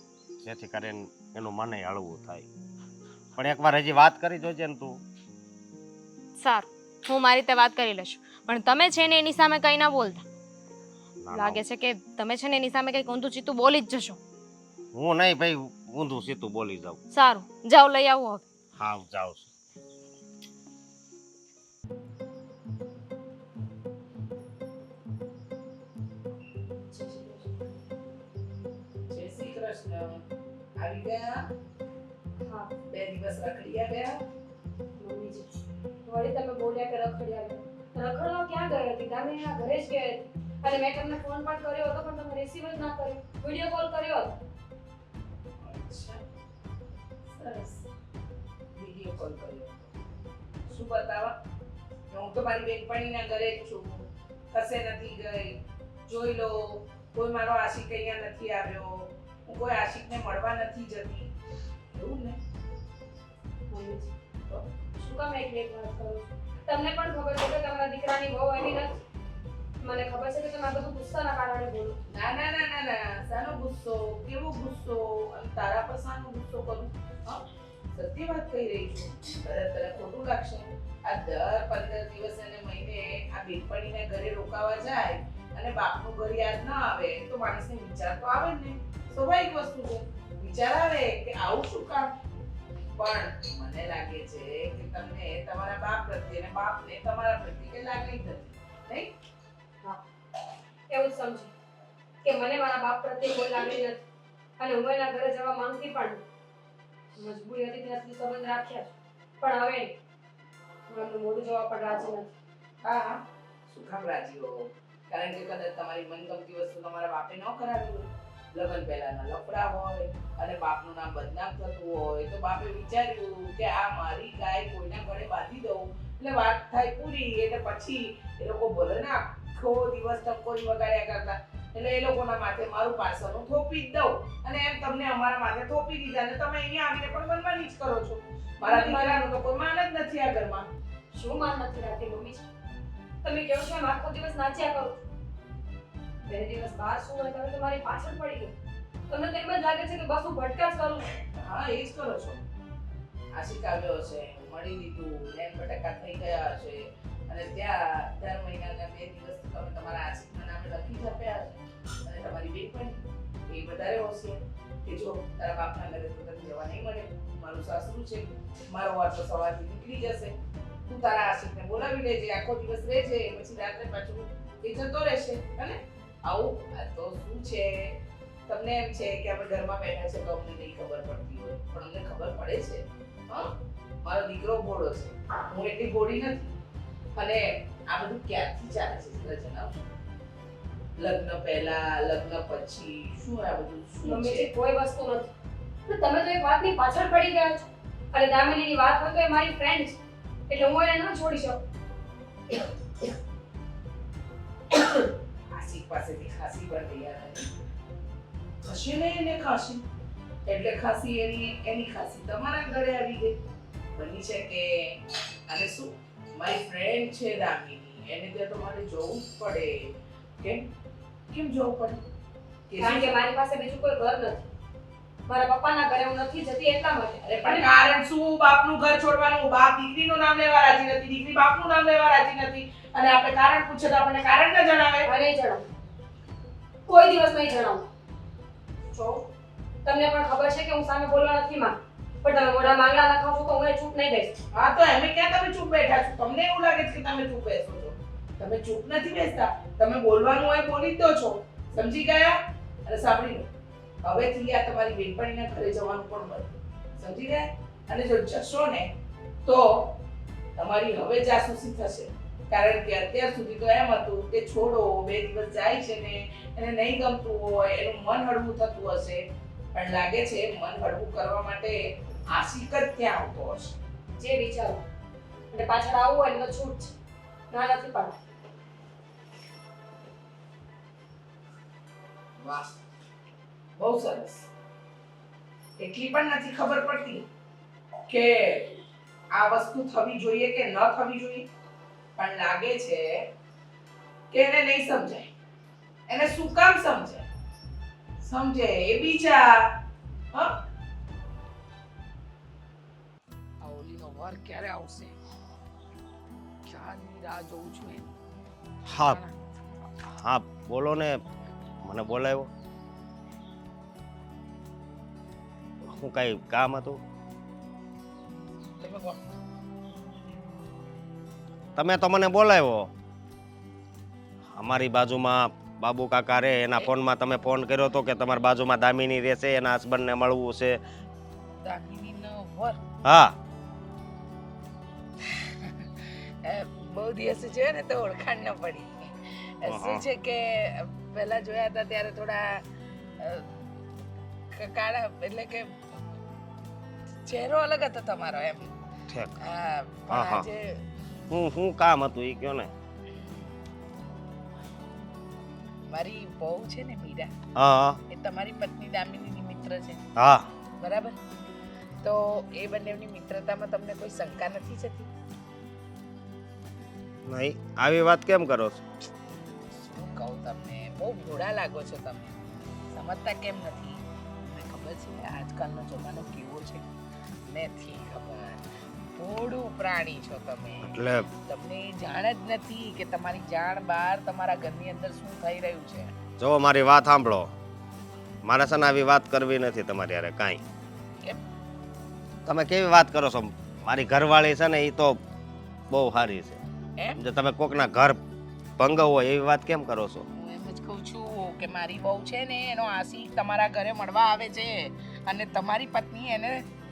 જેથી કરીને એનું મને હળવું થાય. પણ એકવાર હજી વાત કરી જોજે ને તું. સારું, હું મારી રીતે વાત કરી લઈશ, પણ તમે છે ને એની સામે કંઈ ના બોલતા. ના, લાગે છે કે તમે છે ને એની સામે કંઈક ઊંધું ચીતું બોલી જ જશો. હું નહીં ભાઈ ઊંધું સીધું બોલી જાઉં. સારું, જાઓ લઈ આવો હવે. હા જાઉં છું. જય શ્રી કૃષ્ણ. આવી ગયા? હા 2 દિવસ રખડી આવ્યા? મમ્મીજી, વળી તમે બોલ્યા કે રખડી આવ્યા. રખડવા ક્યાં ગઈ હતી? તમે એના ઘરે જ ગઈ હતી. અને મેં તમને ફોન પણ કર્યો હતો પણ તમે રિસીવ જ ના કર્યો. વિડીયો કોલ કર્યો હતો. અચ્છા, સરસ. વિડીયો કોલ કર્યો. શું બતાવા? કે હું તો મારી બેનપણીના ઘરે જ છું, કશે નથી ગઈ. જોઈ લો, કોઈ મારો આશિક અહીંયા નથી આવ્યો, હું કોઈ આશિકને મળવા નથી જતી. એવું ને? મમ્મીજી, તો શું કામ એકલી એક વાત કરો છો? તમને પણ ખબર છે કે તમારા દીકરાની વહુ એવી નથી. મને ખબર છે કે તમે આ બધું ગુસ્સાના કારણે બોલો. ના ના ના ના ના, શાનો ગુસ્સો? કેવો ગુસ્સો? અને તારા પર શાનો ગુસ્સો કરું? હા, સત્ય વાત કહી રહી છું. તને ખોટું લાગશે? આ દર 15 દિવસ અને મહિને આ બેનપણીના ઘરે રોકાવા જાય અને બાપનું ઘર યાદ ના આવે તો માણસને વિચાર તો આવે જ ને. સ્વાભાવિક વસ્તુ છે, વિચાર આવે કે આવું શું કામ. પણ મને લાગે છે કે તમને તમારા બાપ પ્રત્યે અને બાપને તમારા પ્રત્યે કઈ લાગણી નથી, નહીં? એવું જ સમજી કે મને મારા બાપ પ્રત્યે કોઈ લાગણી નથી અને હું એના ઘરે જવા માંગતી પણ નથી. મજબૂરી હતી ત્યાંથી સંબંધ રાખ્યા છે, પણ હવે નહીં. હું એમનું મોઢું જોવા પણ રાજી નથી. હા હા, શું કામ રાજી હો? કારણ કે કદાચ તમારી મનગમતી વસ્તુ તમારા બાપે ન કરાવી હોય. લગ્ન પહેલાના લફડા હોય અને બાપનું નામ બદનામ થતું હોય તો બાપે વિચાર્યું કે આ મારી ગાય કોઈના ઘરે બાંધી દઉં એટલે વાત થાય પૂરી. એટલે પછી એ લોકો ભલે ને આખો દિવસ ટકોરી વગાડ્યા કરતા એટલે એ લોકોના માથે મારું પાર્સલનું થોપી જ દઉં અને એમ તમને અમારા માથે થોપી દીધા અને તમે અહીંયા આવીને પણ મનમાની જ કરો છો. મારા દીકરાનું તો કોઈ માન જ નથી આ ઘરમાં. શું માન નથી રાખતી મમ્મી? તમે કહો છો એમ આખો દિવસ નાચ્યા કરો છો. બે દિવસ બહાર શું હોય તમે તો મારી પાછળ પડી ગઈ. તમને તો એમ જ લાગે છે કે બસ હું ભટકા જ કરું છું. હા એ જ કરો છો. આશિક આવ્યો હશે, મળી લીધું, લેન બટકા થઈ ગયા હશે અને ત્યાં દર મહિનાના 2 દિવસ તમે તમારા આશિકના નામે લખી જ આપ્યા હશે અને તમારી બેનપણી એ વધારે હોશિયાર કે જો તારા બાપના ઘરે તો તને જવા નહીં મળે, મારું સાસરું છે, મારો વાર તો સવારથી નીકળી જશે, તું તારા આશિકને બોલાવી લેજે, આખો દિવસ રહેજે, પછી રાત્રે પાછું એ જતો રહેશે. અને આવું આ તો શું છે, તમને એમ છે કે આપણે ઘરમાં બેઠા છે તો અમને નહીં ખબર પડતી હોય પણ અમને ખબર પડે છે. હા, મારો દીકરો ભોળો છે, હું એટલી ભોળી નથી. અને આ બધું ક્યારથી ચાલે છે જરા જણાવશો? લગ્ન પહેલા, લગ્ન પછી શું આ બધું શું મમ્મી છે? જે કોઈ વસ્તુ નથી. તો તમે તો એક વાતની પાછળ પડી ગયા છો. અને દામિનીની વાત હોય તો એ મારી ફ્રેન્ડ છે એટલે હું એને ન છોડી શકું. આશિક પાસેથી ખાસી પણ તૈયાર નથી. ખસી ને એને ખાસી એટલે ખાસી એની ખાસી તમારા ઘરે આવી ગઈ. બની છે કે અને શું મારી ફ્રેન્ડ છે દામિની, એને ત્યાં તો મારે જવું જ પડે. કેમ કેમ જવું પડે? કારણ કે મારી પાસે બીજું કોઈ ઘર નથી. મારા પપ્પાના ઘરે હું નથી જતી એટલા માટે. અરે પણ કારણ શું બાપનું ઘર છોડવાનું? બાપ દીકરીનું નામ લેવા રાજી નથી, દીકરી બાપનું નામ લેવા રાજી નથી અને આપણે કારણ પૂછે તો આપણને કારણ ન જણાવે. મને જણાવો, કોઈ દિવસ નહીં જણાવું. જો તમને પણ ખબર છે કે હું સામે બોલવા નથી માંગતી પણ તમે મોઢા માંગલા નાખો છો તો હું એ ચૂપ નહીં બેસું. હા તો એમે ક્યાં તમે ચૂપ બેઠા છો? તમને એવું લાગે છે કે તમે ચૂપ બેસો છો? તમે ચૂપ નથી બેસતા, તમે બોલવાનું હોય બોલી જ દો છો. સમજી ગયા? અને સાંભળી લો, હવેથી આ તમારી બેનપણીના ઘરે જવાનું પણ બંધ. સમજી ગયા? અને જો જશો ને તો તમારી હવે જાસૂસી થશે. કારણ કે અત્યાર સુધી તો એમ હતું કે છોડો, 2 દિવસ જાય છે ને એને નહીં ગમતું હોય, એનું મન હળવું થતું હશે, પણ લાગે છે મન હળવું કરવા માટે આશિક જ ત્યાં આવતો હશે. જે વિચારો અને પાછળ આવવું હોય ને તો છૂટ છે, ના નથી પાડતી. વાહ, બહુ સરસ. એટલી પણ નથી ખબર પડતી કે આ વસ્તુ થવી જોઈએ કે ન થવી જોઈએ, પણ લાગે છે કે એને નહીં સમજાય. એને શું કામ સમજાય? સમજે એ બીજા. હા, આ ઓલીનો વાર ક્યારે આવશે? ક્યારની રાહ જોઉં છું એની. હા હા બોલો ને, મને બોલાવ્યો. શું કઈ કામ હતું? તમે કોણ? તમે તો મને બોલાવ્યો. અમારી બાજુમાં બાબુ કાકા રે, એના ફોનમાં તમે ફોન કર્યો હતો કે તમારી બાજુમાં દામિની રહેશે, એના હસબન્ડને મળવું છે. દામિનીનો વર? હા બહુ દિવસ છે ને તો ઓળખાણ ન પડી. શું છે કે પહેલા જોયા હતા ત્યારે થોડા કાળા, એટલે કે ચહેરો અલગ હતો તમારો એમ. ઠીક. હા, પણ હા, હા. આજે શું કામ હતું એ કયો ને. મારી બહુ છે ને મીરા, હા એ તમારી પત્ની દામિનીની મિત્ર છે, હા બરાબર? તો એ બંનેની મિત્રતામાં તમને કોઈ શંકા નથી જતી? નહીં, આવી વાત કેમ કરો છો? શું કહું તમને, બહુ ભોળા લાગો છો તમે, સમજતા કેમ નથી? મને ખબર છે આજકાલનો જમાનો કેવો છે, નથી ખબર. ભોળું પ્રાણી છો તમે. એટલે તમને જાણ જ નથી કે તમારી જાણ બહાર તમારા ઘરની અંદર શું થઈ રહ્યું છે. જો મારી વાત સાંભળો, મારે છે ને આવી વાત કરવી નથી તમારી હારે કાંઈ. કેમ? તમે કેવી વાત કરો છો? મારી ઘરવાળી છે ને એ તો બહુ સારી છે. એમ? જો તમે કોકના ઘર ભંગાવો એવી વાત કેમ કરો છો? હું એમ જ કહું છું કે મારી બહુ છે ને એનો આશિક તમારા ઘરે મળવા આવે છે અને તમારી પત્ની એને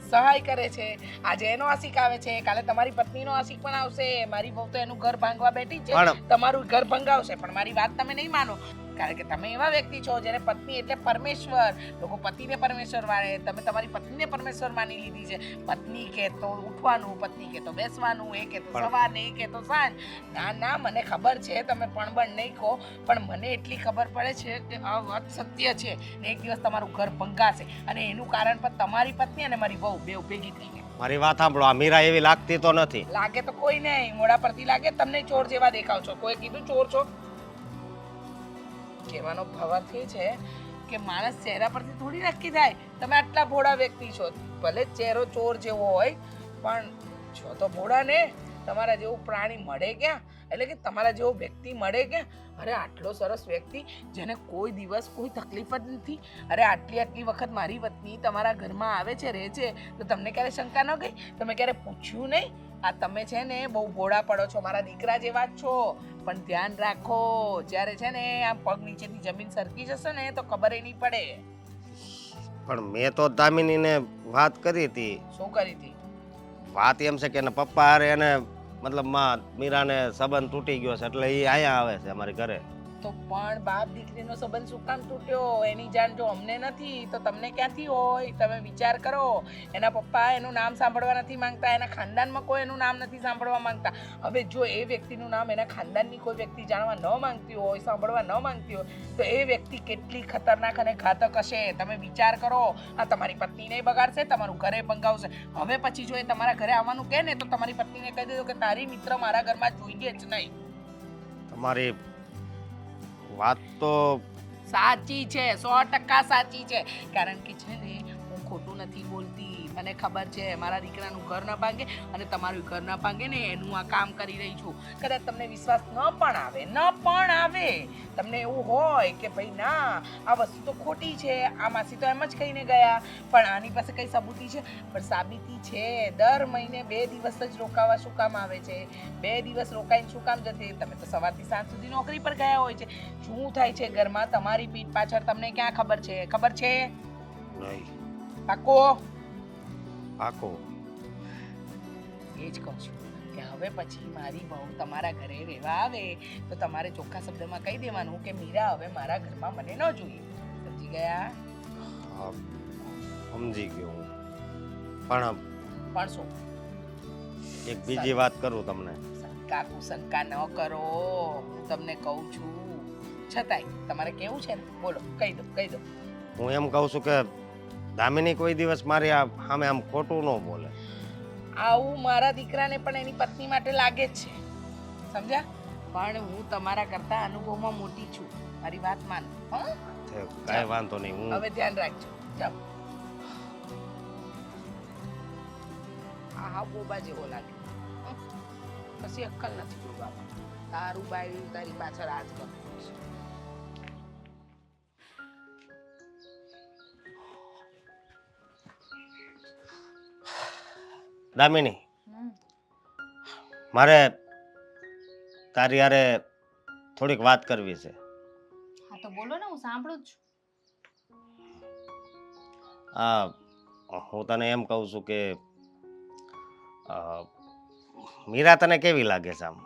સહાય કરે છે. આજે એનો આશિક આવે છે, કાલે તમારી પત્નીનો આશિક પણ આવશે. મારી બહુ તો એનું ઘર ભાંગવા બેઠી છે, પણ તમારું ઘર ભંગાવશે. પણ મારી વાત તમે નહીં માનો. કારણ કે તમે એવા વ્યક્તિ છો જેને પત્ની એટલે પરમેશ્વર. લોકો પતિને પરમેશ્વર માને, તમે તમારી પત્નીને પરમેશ્વર માની લીધી છે. પત્ની કે તો ઉઠવાનું, પત્ની કે તો બેસવાનું, એ કે તો સવારને, એ કે તો સાંજ. ના ના, મને ખબર છે તમે પણ નહીં કહો, પણ મને એટલી ખબર પડે છે કે આ વાત સત્ય છે ને એક દિવસ તમારું ઘર ભંગાશે અને એનું કારણ પણ તમારી પત્ની અને મારી વહુ બેઉ ભેગી થઈ ગઈ. મારી વાત સાંભળો, આ મીરા એવી લાગતી તો નથી. લાગે તો કોઈ નહીં, મોડા પરથી લાગે તમને ચોર જેવા દેખાવ છો. કોઈ કીધું ચોર છો? કહેવાનો ભાવાર્થ એ છે કે માણસ ચહેરા પરથી થોડી નક્કી થાય. તમે આટલા ભોળા વ્યક્તિ છો, ભલે ચહેરો ચોર જેવો હોય પણ છો તો ભોળા ને. તમારા જેવું પ્રાણી મળે ક્યાં? એટલે કે તમારા જેવો વ્યક્તિ મળે ક્યાં? અરે આટલો સરસ વ્યક્તિ જેને કોઈ દિવસ કોઈ તકલીફ જ નથી. અરે આટલી વખત મારી પત્ની તમારા ઘરમાં આવે છે, રહે છે, તો તમને ક્યારે શંકા ન ગઈ? તમે ક્યારે પૂછ્યું નહીં? આ તમે છે ને બહુ ભોળા પડો છો, મારા દીકરા જેવા જ છો. પણ ધ્યાન રાખો, જ્યારે છે ને આમ પગ નીચેથી જમીન સરકી જશે ને તો ખબર ય નહીં પડે. પણ મેં તો દામિનીને વાત કરી હતી. શું કરી હતી? વાત એમ છે કે એના પપ્પા હારે એને મતલબમાં મીરાને સંબંધ તૂટી ગયો છે એટલે એ અહીંયા આવે છે અમારી ઘરે. તો પણ બાપ દીકરીનો સંબંધ શું કામ તૂટ્યો? એની જાણ જો અમને નથી તો તમને ક્યાંથી હોય? તમે વિચાર કરો. એના પપ્પા એનું નામ સાંભળવા નથી માંગતા, એના ખાનદાનમાં કોઈ એનું નામ નથી સાંભળવા માંગતા. હવે જો એ વ્યક્તિનું નામ એના ખાનદાનની કોઈ વ્યક્તિ જાણવા ન માંગતી હોય, સાંભળવા ન માંગતી હોય, તો એ વ્યક્તિ કેટલી ખતરનાક અને ઘાતક હશે. તમે વિચાર કરો. આ તમારી પત્નીને બગાડશે, તમારું ઘરે ભંગાવશે. હવે પછી જો એ તમારા ઘરે આવવાનું કહે ને તો તમારી પત્નીને કહી દેજો કે તારી મિત્ર મારા ઘરમાં જોઈએ જ નહીં. તમારી વાત તો સાચી છે, 100% સાચી છે. કારણ કે છે ને હું ખોટું નથી બોલતી. મને ખબર છે મારા દીકરાનું ઘર ન ભાંગે અને તમારું ઘર ન ભાંગે ને એનું આ કામ કરી રહી છું. કદાચ તમને વિશ્વાસ ન પણ આવે, તમને એવું હોય કે ભાઈ ના આ વસ્તુ તો ખોટી છે, આ માસી તો એમ જ કહીને ગયા, પણ આની પાસે કઈ સબૂતી છે? પણ સાબિતી છે. દર મહિને 2 દિવસ જ રોકાવા શું કામ આવે છે? 2 દિવસ રોકાઈને શું કામ જતી? તમે તો સવારથી સાંજ સુધી નોકરી પર ગયા હોય છે. શું થાય છે ઘરમાં તમારી પીઠ પાછળ તમને ક્યાં ખબર છે? ખબર છે? નહીં. પાકો પાકો એ જ કહું છું કે હવે પછી મારી બહુ તમારા ઘરે રહેવા આવે તો તમારે ચોખ્ખા શબ્દમાં કહી દેવાનું કે મીરા હવે મારા ઘરમાં મને ન જોઈએ. સમજી ગયા? હા, સમજી ગયો હું. પણ શું? એક બીજી વાત કરું તમને. શંકા કુશંકા ન કરો, હું તમને કહું છું. છતાંય તમારે કેવું છે ને બોલો, કહી દો. હું એમ કહું છું કે દામિની કોઈ દિવસ મારી આ સામે આમ ખોટું ન બોલે. આવું મારા દીકરાને પણ એની પત્ની માટે લાગે જ છે, સમજ્યા? પણ હું તમારા કરતા અનુભવમાં મોટી છું. મારી વાત માનો. હા, કાંઈ વાંધો નહીં. હું હવે ધ્યાન રાખજો. જાઓ. હા બોબા જેવો લાગે. પછી અક્કલ નથી બોલવામાં. તારું બાયું તારી પાછળ આ જ કરતું હશે. દામિની, મારે તારી હારે થોડીક વાત કરવી છે. હા તો બોલો ને, હું સાંભળું જ છું. હું તને એમ કહું છું કે મીરા તને કેવી લાગે છે? આમ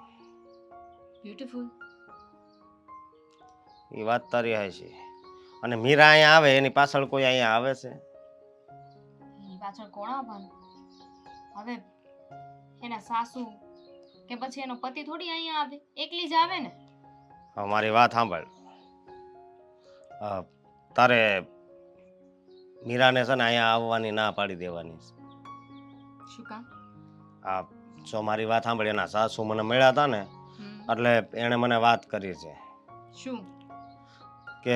બ્યુટીફુલ. એ વાત તારી છે. અને મીરા અહીંયા આવે એની પાછળ કોઈ અહીંયા આવે છે? એની પાછળ કોણ આવવાનું? હવે એના સાસુ કે પછી એનો પતિ થોડી અહીંયા આવે, એકલી જ આવે ને. મારી વાત સાંભળ. તારે મીરાને છે ને અહીંયા આવવાની ના પાડી દેવાની છે. શું કામ? જો મારી વાત સાંભળ, એના સાસુ મને મળ્યા હતા ને એટલે એણે મને વાત કરી છે. શું? કે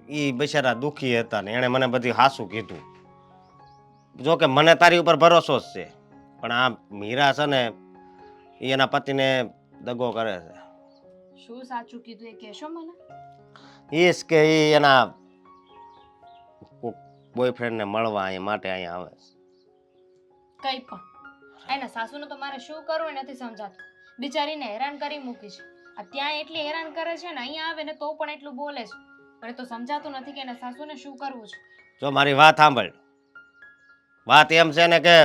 ઈ બિચારા દુખી હતા ને એણે મને બધી હાસું કીધું. જો કે મને તારી ઉપર ભરોસો જ છે, પણ આ મીરા છે ને એ એના પતિને દગો કરે છે. શું સાચું કીધું એ કહેશો મને? ઈસ કે એ એના બોયફ્રેન્ડને મળવા અહીંયા માટે અહીંયા આવે છે. કઈ પણ એના સાસુને તો મારે શું કરવું એ નથી સમજાતું. બિચારીને હેરાન કરી મૂકી છે. આ ત્યાં એટલી હેરાન કરે છે ને, અહીંયા આવે ને તો પણ એટલું બોલે છે. મને તો સમજાતું નથી કે એના સાસુને શું કરવું છે. જો મારી વાત સાંભળ. વાત એમ છે ને કે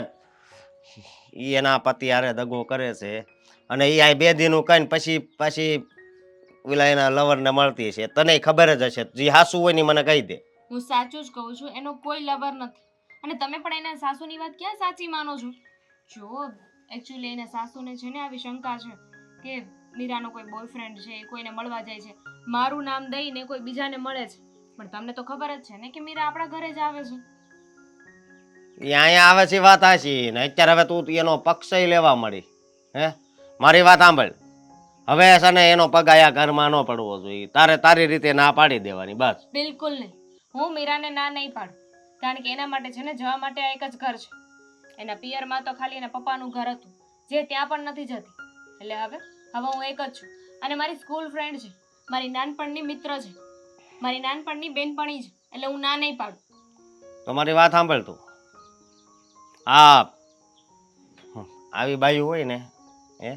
ઈ એના પતિ હારે દગો કરે છે અને ઈ આ 2 દિનનું કહીને પછી ઓલા એના લવરને મળતી હશે, તને ખબર જ હશે. જે હાસુ હોય ને ઈ મને કહી દે. હું સાચું જ કહું છું, એનો કોઈ લવર નથી. અને તમે પણ એના સાસુની વાત ક્યાં સાચી માનો છો? જો એકચ્યુઅલી એના સાસુને છે ને આવી શંકા છે કે મીરાનો કોઈ બોયફ્રેન્ડ છે, કોઈને મળવા જાય છે, મારું નામ દઈને કોઈ બીજાને મળે છે. પણ તમને તો ખબર જ છે ને કે મીરા આપણા ઘરે જ આવે છે. એ અહીંયા આવે છે વાત હાચી ને અત્યારે હવે તું એનો પક્ષ લેવા મળી. હે મારી વાત સાંભળ, હવે છે ને એનો પગ આયા ઘરમાં ન પડવો જોઈએ. તારે તારી રીતે ના પાડી દેવાની બસ. બિલકુલ નહીં, હું મીરાને ના નહીં પાડું. કારણ કે એના માટે છે ને જવા માટે આ એક જ ઘર છે. એના પિયરમાં તો ખાલી એના પપ્પાનું ઘર હતું, જે ત્યાં પણ નથી જતી. એટલે હવે હું એક જ છું. અને મારી સ્કૂલ ફ્રેન્ડ છે, મારી નાનપણની મિત્ર છે, મારી નાનપણની બેનપણી છે. એટલે હું ના નહીં પાડું. તો મારી વાત સાંભળ તું. આ આવી બાયું હોય ને, હે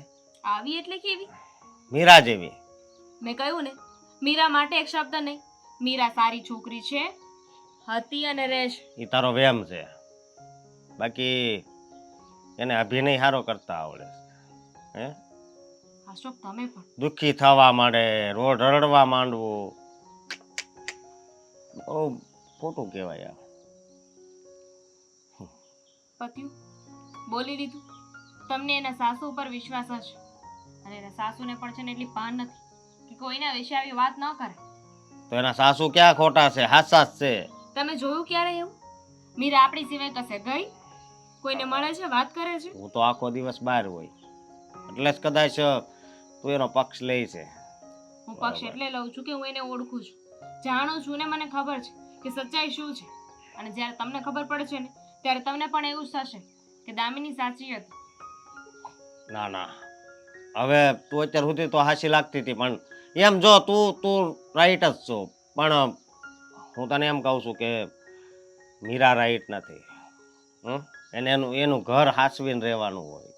આવી એટલે કેવી? મીરા જેવી. મેં કહ્યું ને, મીરા માટે એક શબ્દ નહીં. મીરા સારી છોકરી છે, હતી અને રહેશે. એ તારો વેમ છે, બાકી એને અભિનય સારો કરતા આવડે છે. હે અશોક તમે પણ દુઃખી થવા માંડે, રોડ રડવા માંડવું, બહુ ખોટું કહેવાય. પત્યું બોલી દીધું. તમને એના સાસુ ઉપર વિશ્વાસ હશે, અને એના સાસુને પણ છે ને એટલી ભાન નથી કે કોઈના વિશે આવી વાત ન કરે. તો એના સાસુ ક્યાં ખોટા છે? હાચા જ છે. તમે જોયું ક્યારે એવું? મીરા આપણી સિવાય કશે ગઈ? કોઈને મળે છે, વાત કરે છે? હું તો આખો દિવસ બહાર હોય, એટલે જ કદાચ તું એનો પક્ષ લે છે. હું પક્ષ એટલે લઉં છું કે હું એને ઓળખું છું, જાણું છું, ને મને ખબર છે કે સચ્ચાઈ શું છે. અને જ્યારે તમને ખબર પડશે ને ત્યારે તમને પણ એવું જ થશે કે દામિની સાચી હતી. ના ના, હવે તું અત્યાર સુધી તો હાસી લાગતી હતી, પણ એમ જો તું રાઈટ જ છો, પણ હું તને એમ કહું છું કે મીરા રાઈટ નથી. એને એનું ઘર હાસવીને રહેવાનું હોય.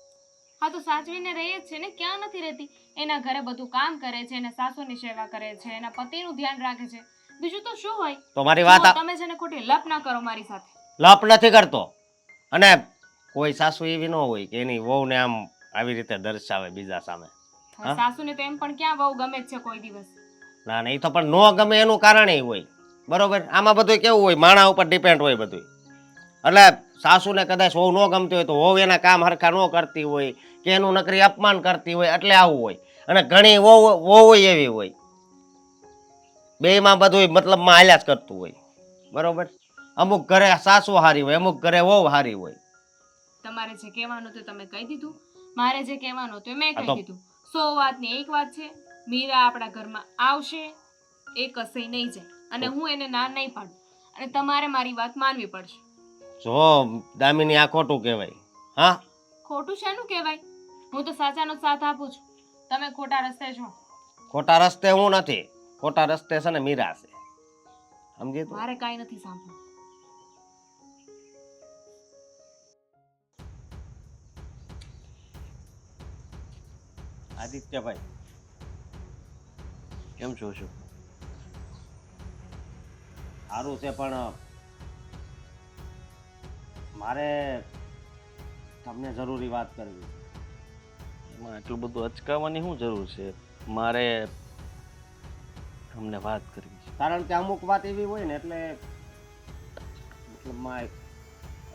હા તો સાચવીને રહી જ છે ને, ક્યાં નથી રહેતી? એના ઘરે બધું કામ કરે છે, એના સાસુની સેવા કરે છે, એના પતિનું ધ્યાન રાખે છે. બીજું તો શું હોય? તો મારી વાત જુઓ, તમે છે ને ખોટી લપ ના કરો મારી સાથે. લપ નથી કરતો. અને કોઈ સાસુ એવી ન હોય કે એની વહુને આમ આવી રીતે દર્શાવે બીજા સામે. હવે સાસુને તો એમ પણ ક્યાં વહુ ગમે જ છે કોઈ દિવસ? ના ના, એ તો પણ ન ગમે એનું કારણ હોય. બરોબર, આમાં બધું કેવું હોય, માણા ઉપર ડિપેન્ડ હોય બધું. એટલે સાસુને કદાચ વહુ ન ગમતી હોય તો વહુ એના કામ હરખા ન કરતી હોય કે એનું નકરી અપમાન કરતી હોય, એટલે આવું હોય. અને ઘણી વહુ એવી હોય, બેયમાં બધું મતલબમાં હાલ્યા જ કરતું હોય. બરોબર, અમુક ઘરે સાસુ હારી હોય, અમુક ઘરે વહુ હારી હોય. તમારે જે કહેવાનું હતું તમે કહી દીધું, મારે જે કહેવાનું હતું મેં આ કહી તો- દીધું. 100 વાતની એક વાત છે, મીરા આપણા ઘરમાં આવશે, એ કશે નહીં જાય. અને હું એને ના નહીં પાડું, અને તમારે મારી વાત માનવી પડશે. જો દામિની, આ ખોટું કહેવાય. હા, ખોટું શેનું કહેવાય? હું તો સાચાનો સાથ આપું છું, તમે ખોટા રસ્તે છો. ખોટા રસ્તે હું નથી, ખોટા રસ્તે છે ને મીરા છે. સમજી તું? મારે કાંઈ નથી સાંભળવું. આદિત્યભાઈ, કેમ છો છો? સારું છે, પણ મારે તમને જરૂરી વાત કરવી છે. એમાં એટલું બધું અચકાવવાની શું જરૂર છે? મારે તમને વાત કરવી છે. કારણ કે અમુક વાત એવી હોય ને એટલે મતલબમાં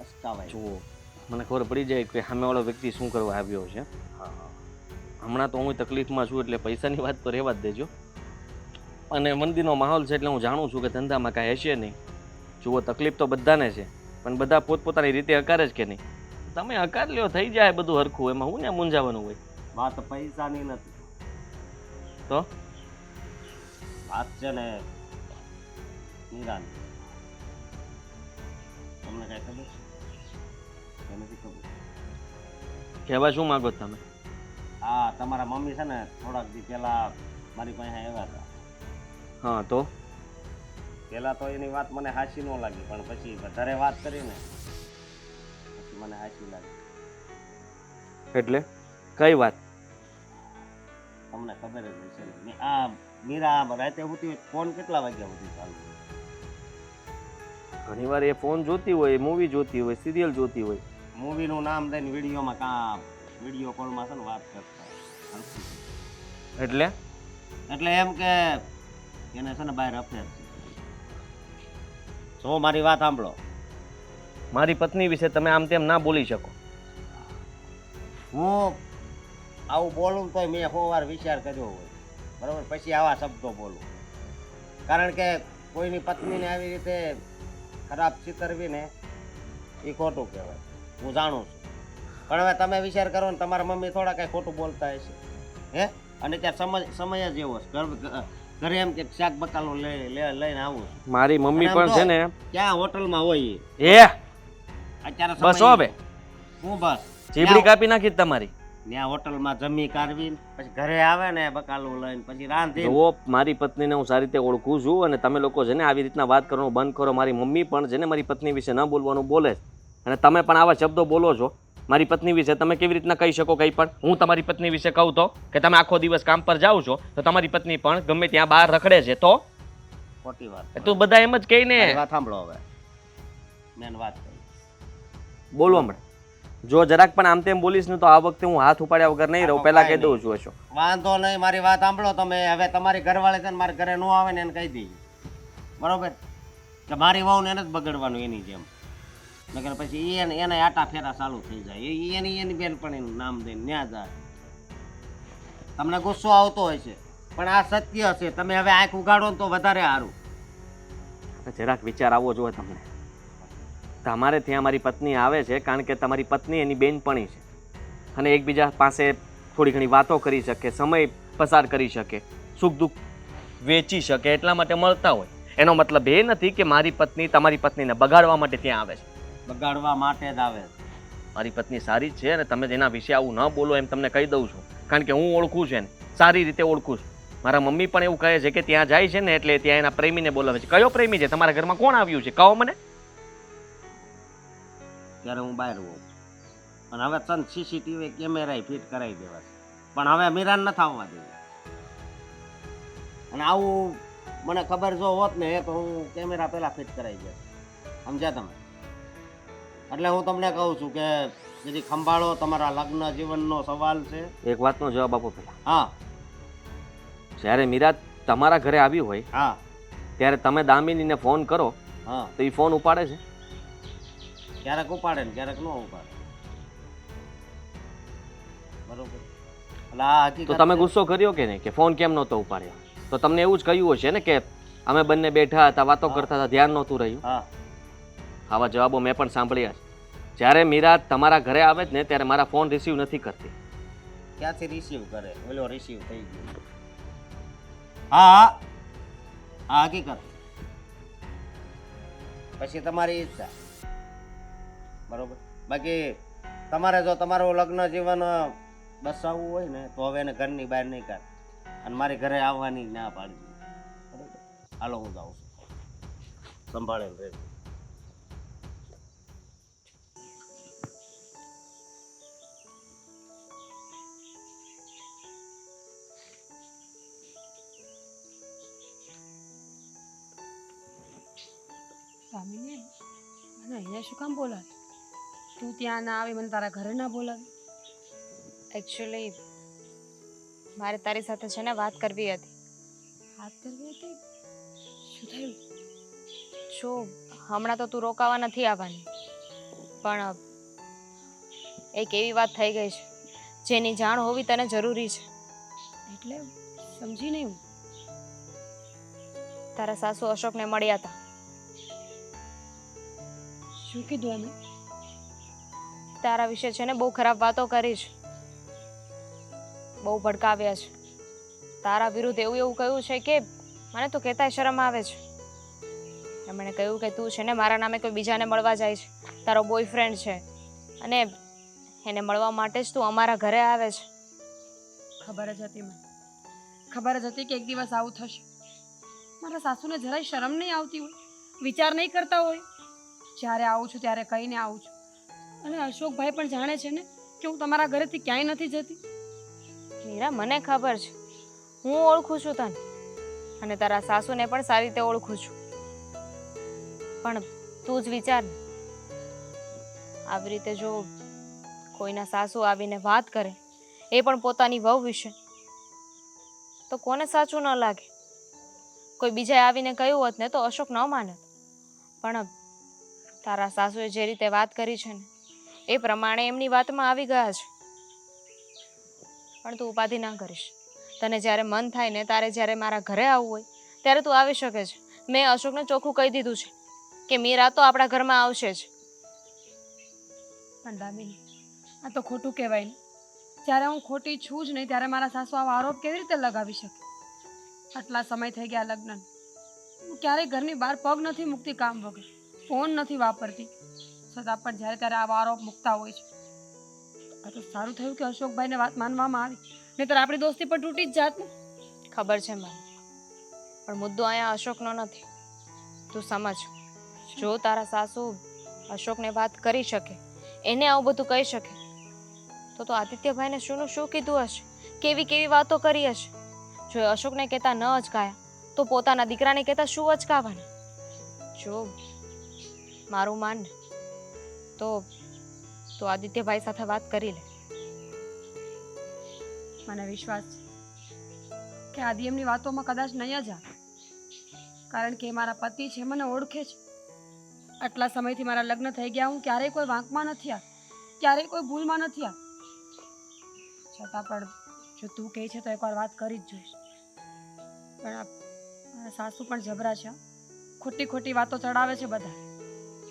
અચકાવાય. જુઓ, મને ખબર પડી જાય કે સામેવાળો વ્યક્તિ શું કરવા આવ્યો છે. હમણાં તો હું તકલીફમાં છું, એટલે પૈસાની વાત તો રહેવા જ દેજો. અને મંદીનો માહોલ છે એટલે હું જાણું છું કે ધંધામાં કાંઈ હશે નહીં. જુઓ, તકલીફ તો બધાને છે, પણ બધા પોતપોતાની રીતે હકારે જ કે નહીં. તમે હકાર લ્યો, થઈ જાય બધું હરખું. એમાં હું ને મૂંઝાવાનું હોય? વાત પૈસાની નથી, તો વાત છે ને મીરાની. તમને કઈ ખબર છે કે નથી ખબર? કહેવા શું માગો છો તમે? હા, તમારા મમ્મી છે ને થોડાક દી પહેલા મારી પાસે આવ્યા હતા. હા, તો પહેલા તો એની વાત મને હાસી ન લાગી, પણ પછી વધારે વાત કરીને પછી મને હાસી લાગી. એટલે કઈ વાત? તમને ખબર જ હશે ને, આ મીરા રાતે સુધી ફોન કેટલા વાગ્યા સુધી ચાલુ? ઘણીવાર એ ફોન જોતી હોય, મૂવી જોતી હોય, સિરિયલ જોતી હોય. મૂવીનું નામ દઈને વિડીયોમાં વિડીયો કોલમાં છે ને વાત કરતા. એટલે એટલે એમ કે એને છે ને બહાર અફેર છે. જો મારી વાત સાંભળો. મારી પત્ની વિશે તમે આમ તેમ ના બોલી શકો. હું આવું બોલું તોય મેં 100 વાર વિચાર કર્યો હોય, બરાબર, પછી આવા શબ્દો બોલું. કારણ કે કોઈની પત્નીને આવી રીતે ખરાબ ચિતરવી ને એ ખોટું કહેવાય, હું જાણું છું. પણ હવે તમે વિચાર કરો ને, તમારા મમ્મી થોડા કઈ ખોટું બોલતા હશે, હે? અને ત્યાં સમય જ એવો છે. ઘરે એમ કે શાક બકાલો લઈને આવું છું. મારી મમ્મી અને આમ પણ છે જો, ને ક્યાં હોટલમાં હોય એ અત્યારે બસ સમય- હવે હું બસ ચીબડી કાપી નાખી જ તમારી. ત્યાં હોટલમાં જમી કાઢવીને પછી ઘરે આવે ને બકાલું લઈને પછી રાંધી. જુઓ, મારી પત્નીને હું સારી રીતે ઓળખું છું અને તમે લોકો છે ને આવી રીતના વાત કરવાનું બંધ કરો. મારી મમ્મી પણ છે ને મારી પત્ની વિશે ન બોલવાનું બોલે છે અને તમે પણ આવા શબ્દો બોલો છો મારી પત્ની વિશે. તમે કેવી રીતના કહી શકો કંઈ પણ? હું તમારી પત્ની વિશે કહું તો કે તમે આખો દિવસ કામ પર જાઓ છો તો તમારી પત્ની પણ ગમે ત્યાં બહાર રખડે છે તો ખોટી વાત. તું બધા એમ જ કહી ને. મારી વાત સાંભળો હવે. મેન વાત કરી. બોલો હમણાં. જો જરાક પણ આમ તેમ બોલીશ ને તો આ વખતે હું હાથ ઉપાડ્યા વગર નહીં રહું. પહેલા કહી દઉં છું અશોક. વાંધો નહીં, મારી વાત સાંભળો તમે. હવે તમારી ઘરવાળી છે ને મારા ઘરે ન આવે ને એને કહી દેજો, બરોબર? કે મારી વહુને એને જ બગડવાનું એની જેમ. નકર પછી એને આટા ફેરા ચાલુ થઈ જાય. એની બેનપણીનું નામ દઈને ન્યા જાય. તમને ગુસ્સો આવતો હોય છે પણ આ સત્ય છે. તમે હવે આંખ ઉગાડો ને તો વધારે સારું. જરાક વિચાર આવવો જોઈએ તમને. તમારે ત્યાં મારી પત્ની આવે છે કારણ કે તમારી પત્ની એની બેનપણી છે અને એકબીજા પાસે થોડી ઘણી વાતો કરી શકે, સમય પસાર કરી શકે, સુખ દુઃખ વેચી શકે, એટલા માટે મળતા હોય. એનો મતલબ એ નથી કે મારી પત્ની તમારી પત્નીને બગાડવા માટે ત્યાં આવે છે. બગાડવા માટે જ આવે છે. મારી પત્ની સારી જ છે અને તમે જેના વિશે આવું ન બોલો એમ તમને કહી દઉં છું. કારણ કે હું ઓળખું છું એને, સારી રીતે ઓળખું છું. મારા મમ્મી પણ એવું કહે છે કે ત્યાં જાય છે ને એટલે ત્યાં એના પ્રેમીને બોલાવે છે. કયો પ્રેમી છે? તમારા ઘરમાં કોણ આવ્યું છે? કહો મને. ત્યારે હું બહાર હોઉં અને હવે તને સીસીટીવી કેમેરા ફિટ કરાવી દેવા છે. પણ હવે મીરાન નથી આવવા દેવું. અને આવું મને ખબર જો હોત ને તો હું કેમેરા પહેલા ફિટ કરાવી દે. સમજ્યા તમે? એટલે હું તમને કહું છું કે જેથી ખંભાળો, તમારા લગ્ન જીવનનો સવાલ છે. એક વાતનો જવાબ આપો પહેલા. હા જ્યારે મીરા તમારા ઘરે આવી હોય હા ત્યારે તમે દામિનીને ફોન કરો હા, તો એ ફોન ઉપાડે છે? ક્યારેક ઉપાડે ને ક્યારેક ન ઉપાડે, બરોબર? એટલે આ હકીકત તો તમે છે. ગુસ્સો કર્યો કે નહીં કે ફોન કેમ નહોતો ઉપાડ્યો? તો તમને એવું જ કહ્યું હશે ને કે અમે બંને બેઠા હતા, વાતો કરતા હતા, ધ્યાન નહોતું રહ્યું. હા આવા જવાબો મેં પણ સાંભળ્યા છે. જ્યારે મીરા તમારા ઘરે આવે જ ને ત્યારે મારા ફોન રિસીવ નથી કરતી. ક્યાંથી રિસીવ કરે? ઓલો રિસીવ થઈ ગયો. હા હા, આ હકીકત. પછી તમારી ઈચ્છા, બરોબર? બાકી તમારે જો તમારું લગ્ન જીવન બસાવવું હોય ને તો હવે એને ઘરની બહાર નહીં કાઢ અને મારી ઘરે આવવાની ના પાડવી, બરોબર? હાલો હું જાઉં છું, સંભાળે રહેજો. સ્વામીને મને અહીંયા શું કામ બોલાવે? તું ત્યાં ના આવે, મને તારા ઘરે ના બોલાવે? એકચ્યુઅલી મારે તારી સાથે છે ને વાત કરવી હતી. વાત કરવી હતી? શું થયું? જો હમણાં તો તું રોકાવા નથી આવવાની, પણ એક એવી વાત થઈ ગઈ છે જેની જાણ હોવી તને જરૂરી છે. એટલે સમજી નહીં હું. તારા સાસુ અશોકને મળ્યા હતા. શું કીધું એમને? તારા વિશે છે ને બહુ ખરાબ વાતો કરી છે, બહુ ભડકાવ્યા છે. તારા વિરુદ્ધ એવું એવું કહ્યું છે કે મને તો કહેતાય શરમ આવે છે. એમણે કહ્યું કે તું છે ને મારા નામે કોઈ બીજાને મળવા જાય છે, તારો બોયફ્રેન્ડ છે અને એને મળવા માટે જ તું અમારા ઘરે આવે છે. ખબર જ હતી મને, ખબર જ હતી કે એક દિવસ આવું થશે. મારા સાસુને જરાય શરમ નહીં આવતી હોય, વિચાર નહીં કરતા હોય. જ્યારે આવું છું ત્યારે કહીને આવું છું. અને અશોકભાઈ પણ જાણે છે ને કે હું તમારા ઘરેથી ક્યાંય નથી જતી. મીરા, મને ખબર છે, હું ઓળખું છું તને અને તારા સાસુને પણ સારી રીતે ઓળખું છું. પણ તું જ વિચાર ને, આવી રીતે જો કોઈના સાસુ આવીને વાત કરે, એ પણ પોતાની વહુ વિશે, તો તો કોને સાચું ન લાગે. કોઈ બીજાએ આવીને કહ્યું હોત ને તો અશોક ન માનત, પણ તારા સાસુએ જે રીતે વાત કરી છે ને એ પ્રમાણે એમની વાતમાં આવી ગયા છે. પણ તું ઉપાધિ ના કરીશ. તને જ્યારે મન થાય ને તારે જ્યારે મારા ઘરે આવવું હોય ત્યારે તું આવી શકે છે. મેં અશોકને ચોખ્ખું કહી દીધું છે કે મીરા તો આપણા ઘરમાં આવશે જ. પણ દામિની, આ તો ખોટું કહેવાય ને. જ્યારે હું ખોટી છું જ નહીં ત્યારે મારા સાસુ આવા આરોપ કેવી રીતે લગાવી શકે? આટલા સમય થઈ ગયા લગ્ન, હું ક્યારેય ઘરની બહાર પગ નથી મૂકતી કામ વગર, ફોન નથી વાપરતી, છતાં પણ જ્યારે ત્યારે આવા આરોપ મૂકતા હોય છે. આ તો સારું થયું કે અશોકભાઈને વાત માનવામાં આવી, નહીંતર આપણી દોસ્તી પણ તૂટી જ જાત ને. ખબર છે મને, પણ મુદ્દો અહીંયા અશોકનો નથી. તું સમજ, જો તારા સાસુ અશોકને વાત કરી શકે, એને આવું બધું કહી શકે, તો આદિત્યભાઈને શુંનું શું કીધું હશે, કેવી કેવી વાતો કરી હશે. જો એ અશોકને કહેતા ન અચકાયા તો પોતાના દીકરાને કહેતા શું અચકાવાના? જો મારું માન ને તો આદિત્યભાઈ સાથે વાત કરી લે. મને વિશ્વાસ છે કે આદિ એમની વાતોમાં કદાચ નહીં જ આવે, કારણ કે એ મારા પતિ છે, મને ઓળખે છે. આટલા સમયથી મારા લગ્ન થઈ ગયા, હું ક્યારેય કોઈ વાંકમાં નથી આવી, ક્યારેય કોઈ ભૂલમાં નથી આવી. છતાં પણ જો તું કહે છે તો એકવાર વાત કરી જ જોઈશ. પણ મારા સાસુ પણ જબરા છે, ખોટી ખોટી વાતો ચડાવે છે બધા.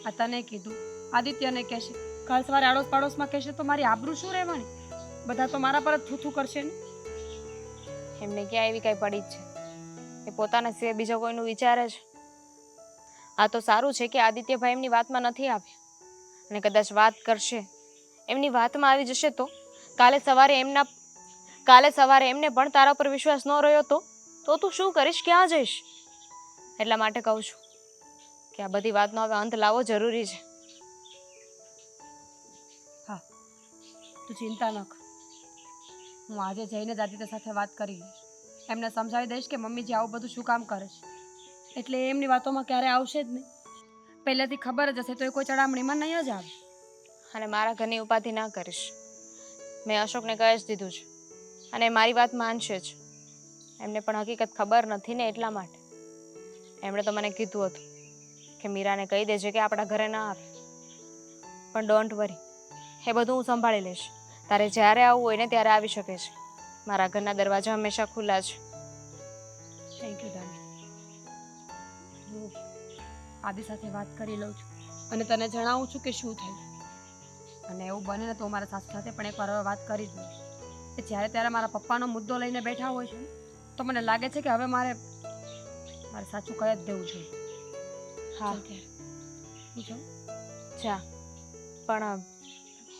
આ તને કીધું, આદિત્યને કહેશે, કાલ સવારે આડોશ પાડોશમાં કહેશે તો મારી આબરૂ શું રહેવાની? બધા તો મારા પર જ થૂથું કરશે ને. એમને ક્યાં એવી કાંઈ પડી જ છે? એ પોતાના સિવાય બીજા કોઈનું વિચારે છે. આ તો સારું છે કે આદિત્યભાઈ એમની વાતમાં નથી આવ્યા, અને કદાચ વાત કરશે, એમની વાતમાં આવી જશે તો કાલે સવારે એમને પણ તારા પર વિશ્વાસ ન રહ્યો તો તું શું કરીશ, ક્યાં જઈશ? એટલા માટે કહું છું કે આ બધી વાતનો હવે અંત લાવવો જરૂરી છે. હા, તું ચિંતા ન કર. હું આજે જઈને જ આદિત્ય સાથે વાત કરી લઈશ. એમને સમજાવી દઈશ કે મમ્મીજી આવું બધું શું કામ કરે છે, એટલે એમની વાતોમાં ક્યારે આવશે જ નહીં. પહેલેથી ખબર જ હશે તો એ કોઈ ચડામણીમાં નહીં જ આવે. અને મારા ઘરની ઉપાધિ ના કરીશ. મેં અશોકને કહી જ દીધું છે, અને મારી વાત માનશે જ. એમને પણ હકીકત ખબર નથી ને, એટલા માટે એમણે તો મને કીધું હતું કે મીરાને કહી દેજે કે આપણા ઘરે ના આવે. પણ ડોન્ટ વરી, એ બધું હું સંભાળી લઈશ. તારે જ્યારે આવવું હોય ને ત્યારે આવી શકે છે. મારા ઘરના દરવાજા હંમેશા ખુલ્લા છે. Thank you Dami. હું આદિ સાથે વાત કરી લઉં છું અને તને જણાવું છું કે શું થયું. અને એવું બને ને તો મારા સાસુ સાથે પણ એકવાર હવે વાત કરી જ લઈશ. કે જ્યારે ત્યારે મારા પપ્પાનો મુદ્દો લઈને બેઠા હોય છે તો મને લાગે છે કે હવે મારે સાચું કહી જ દેવું જોઈએ. હા, હું જાઉં? જા. પણ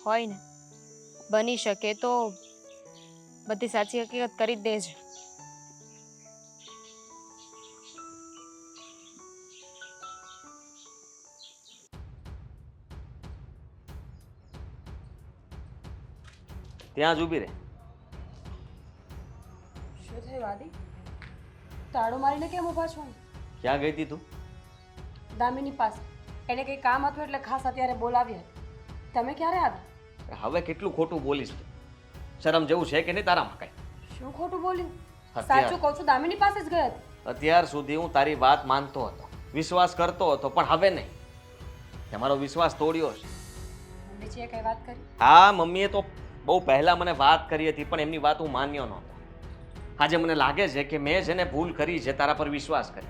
હોય ને, બની શકે તો બધી સાચી હકીકત કરી જ દેજે. ત્યાં જ ઊભી રહે. શું થયું આદિ? તાળું મારીને કેમ ઊભા છો? ક્યાં ગઈ હતી તું? દામિની પાસે. એને કંઈ કામ હતું એટલે ખાસ અત્યારે બોલાવી હતી. તમે ક્યારે આવ્યા? હવે કેટલું ખોટું બોલીશ તું? શરમ જેવું છે કે નહીં તારામાં કાંઈ? શું ખોટું બોલ્યું? અત્યાર- સાચું કહું છું, દામિની પાસે જ ગઈ હતી. અત્યાર સુધી હું તારી વાત માનતો હતો, વિશ્વાસ કરતો હતો, પણ હવે નહીં. તમારો વિશ્વાસ તોડ્યો છે. મમ્મીજીએ કઈ વાત કરી? હા, મમ્મીએ તો બહુ પહેલા મને વાત કરી હતી, પણ એમની વાત હું માન્યો નહોતો. આજે મને લાગે છે કે મેં જેને ભૂલ કરી છે, તારા પર વિશ્વાસ કરી.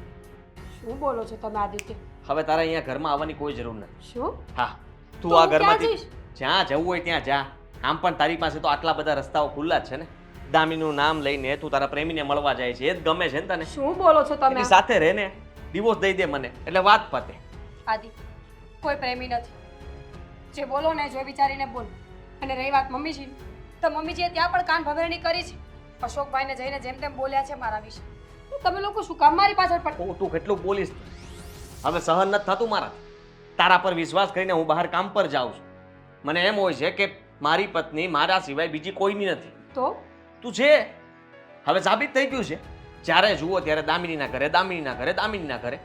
શું બોલો છો તમે આદિત્ય? હવે તારે અહીંયા ઘરમાં આવવાની કોઈ જરૂર નથી. શું? હા, તું તો આ હું ક્યાં ઘરમાંથી જઈશ? જ્યાં જવું હોય ત્યાં જા. આમ પણ તારી પાસે તો આટલા બધા રસ્તાઓ ખુલ્લા જ છે ને. દામીનું નામ લઈને તું તારા પ્રેમીને મળવા જાય છે, એ જ ગમે છે ને તને? શું બોલો છો તમે? એની સાથે રહે ને, ડિવોર્સ દઈ દે મને, એટલે વાત પતે. આદિ, કોઈ પ્રેમી નથી. જે બોલો ને જો વિચારીને બોલો. અને રહી વાત મમ્મીજીની, તો મમ્મીજીએ ત્યાં પણ કાન ભવેરણી કરી છે. અશોકભાઈને જઈને જેમ તેમ બોલ્યા છે મારા વિશે. તમે લોકો શું કામ મારી પાછળ પડતા? તું કેટલું બોલીશ? હવે સહન નથી થતું મારાથી. તારા પર વિશ્વાસ કરીને હું બહાર કામ પર જાઉં છું. મને એમ હોય છે કે મારી પત્ની મારા સિવાય બીજી કોઈની નથી. તો તું છે, હવે સાબિત થઈ ગયું છે. જ્યારે જુઓ ત્યારે દામિનીના ઘરે, દામિનીના ઘરે, દામિનીના ઘરે.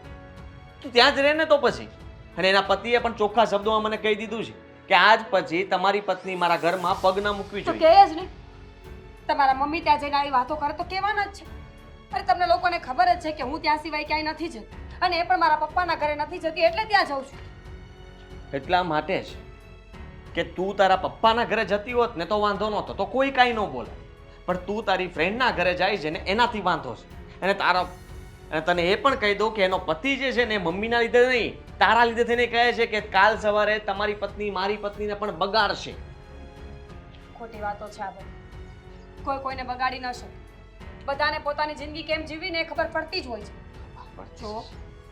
તું ત્યાં જ રહે ને તો પછી. અને એના પતિએ પણ ચોખ્ખા શબ્દોમાં મને કહી દીધું છે કે આજ પછી તમારી પત્ની મારા ઘરમાં પગ ન મૂકવી તો જોઈએ. કહે જ નહીં. તમારા મમ્મી ત્યાં જઈને આવી વાતો કરે તો કહેવાના જ છે. અરે તમને લોકોને ખબર જ છે કે હું ત્યાં સિવાય ક્યાંય નથી જતી અને એ પણ મારા પપ્પાના ઘરે નથી જતી એટલે ત્યાં જાઉં છું. એટલા માટે જ કે તું તારા પપ્પાના ઘરે જતી હોત ને તો વાંધો નહોતો, તો કોઈ કાંઈ ન બોલે. પણ તું તારી ફ્રેન્ડના ઘરે જાય છે ને એનાથી વાંધો છે. અને તને એ પણ કહી દઉં કે એનો પતિ જે છે ને એ મમ્મીના લીધે નહીં, તારા લીધે થઈને કહે છે કે કાલ સવારે તમારી પત્ની મારી પત્નીને પણ બગાડશે. ખોટી વાતો છે આ બધી. કોઈ કોઈને બગાડી ન શકે. બધાને પોતાની જિંદગી કેમ જીવીને એ ખબર પડતી જ હોય છે. જો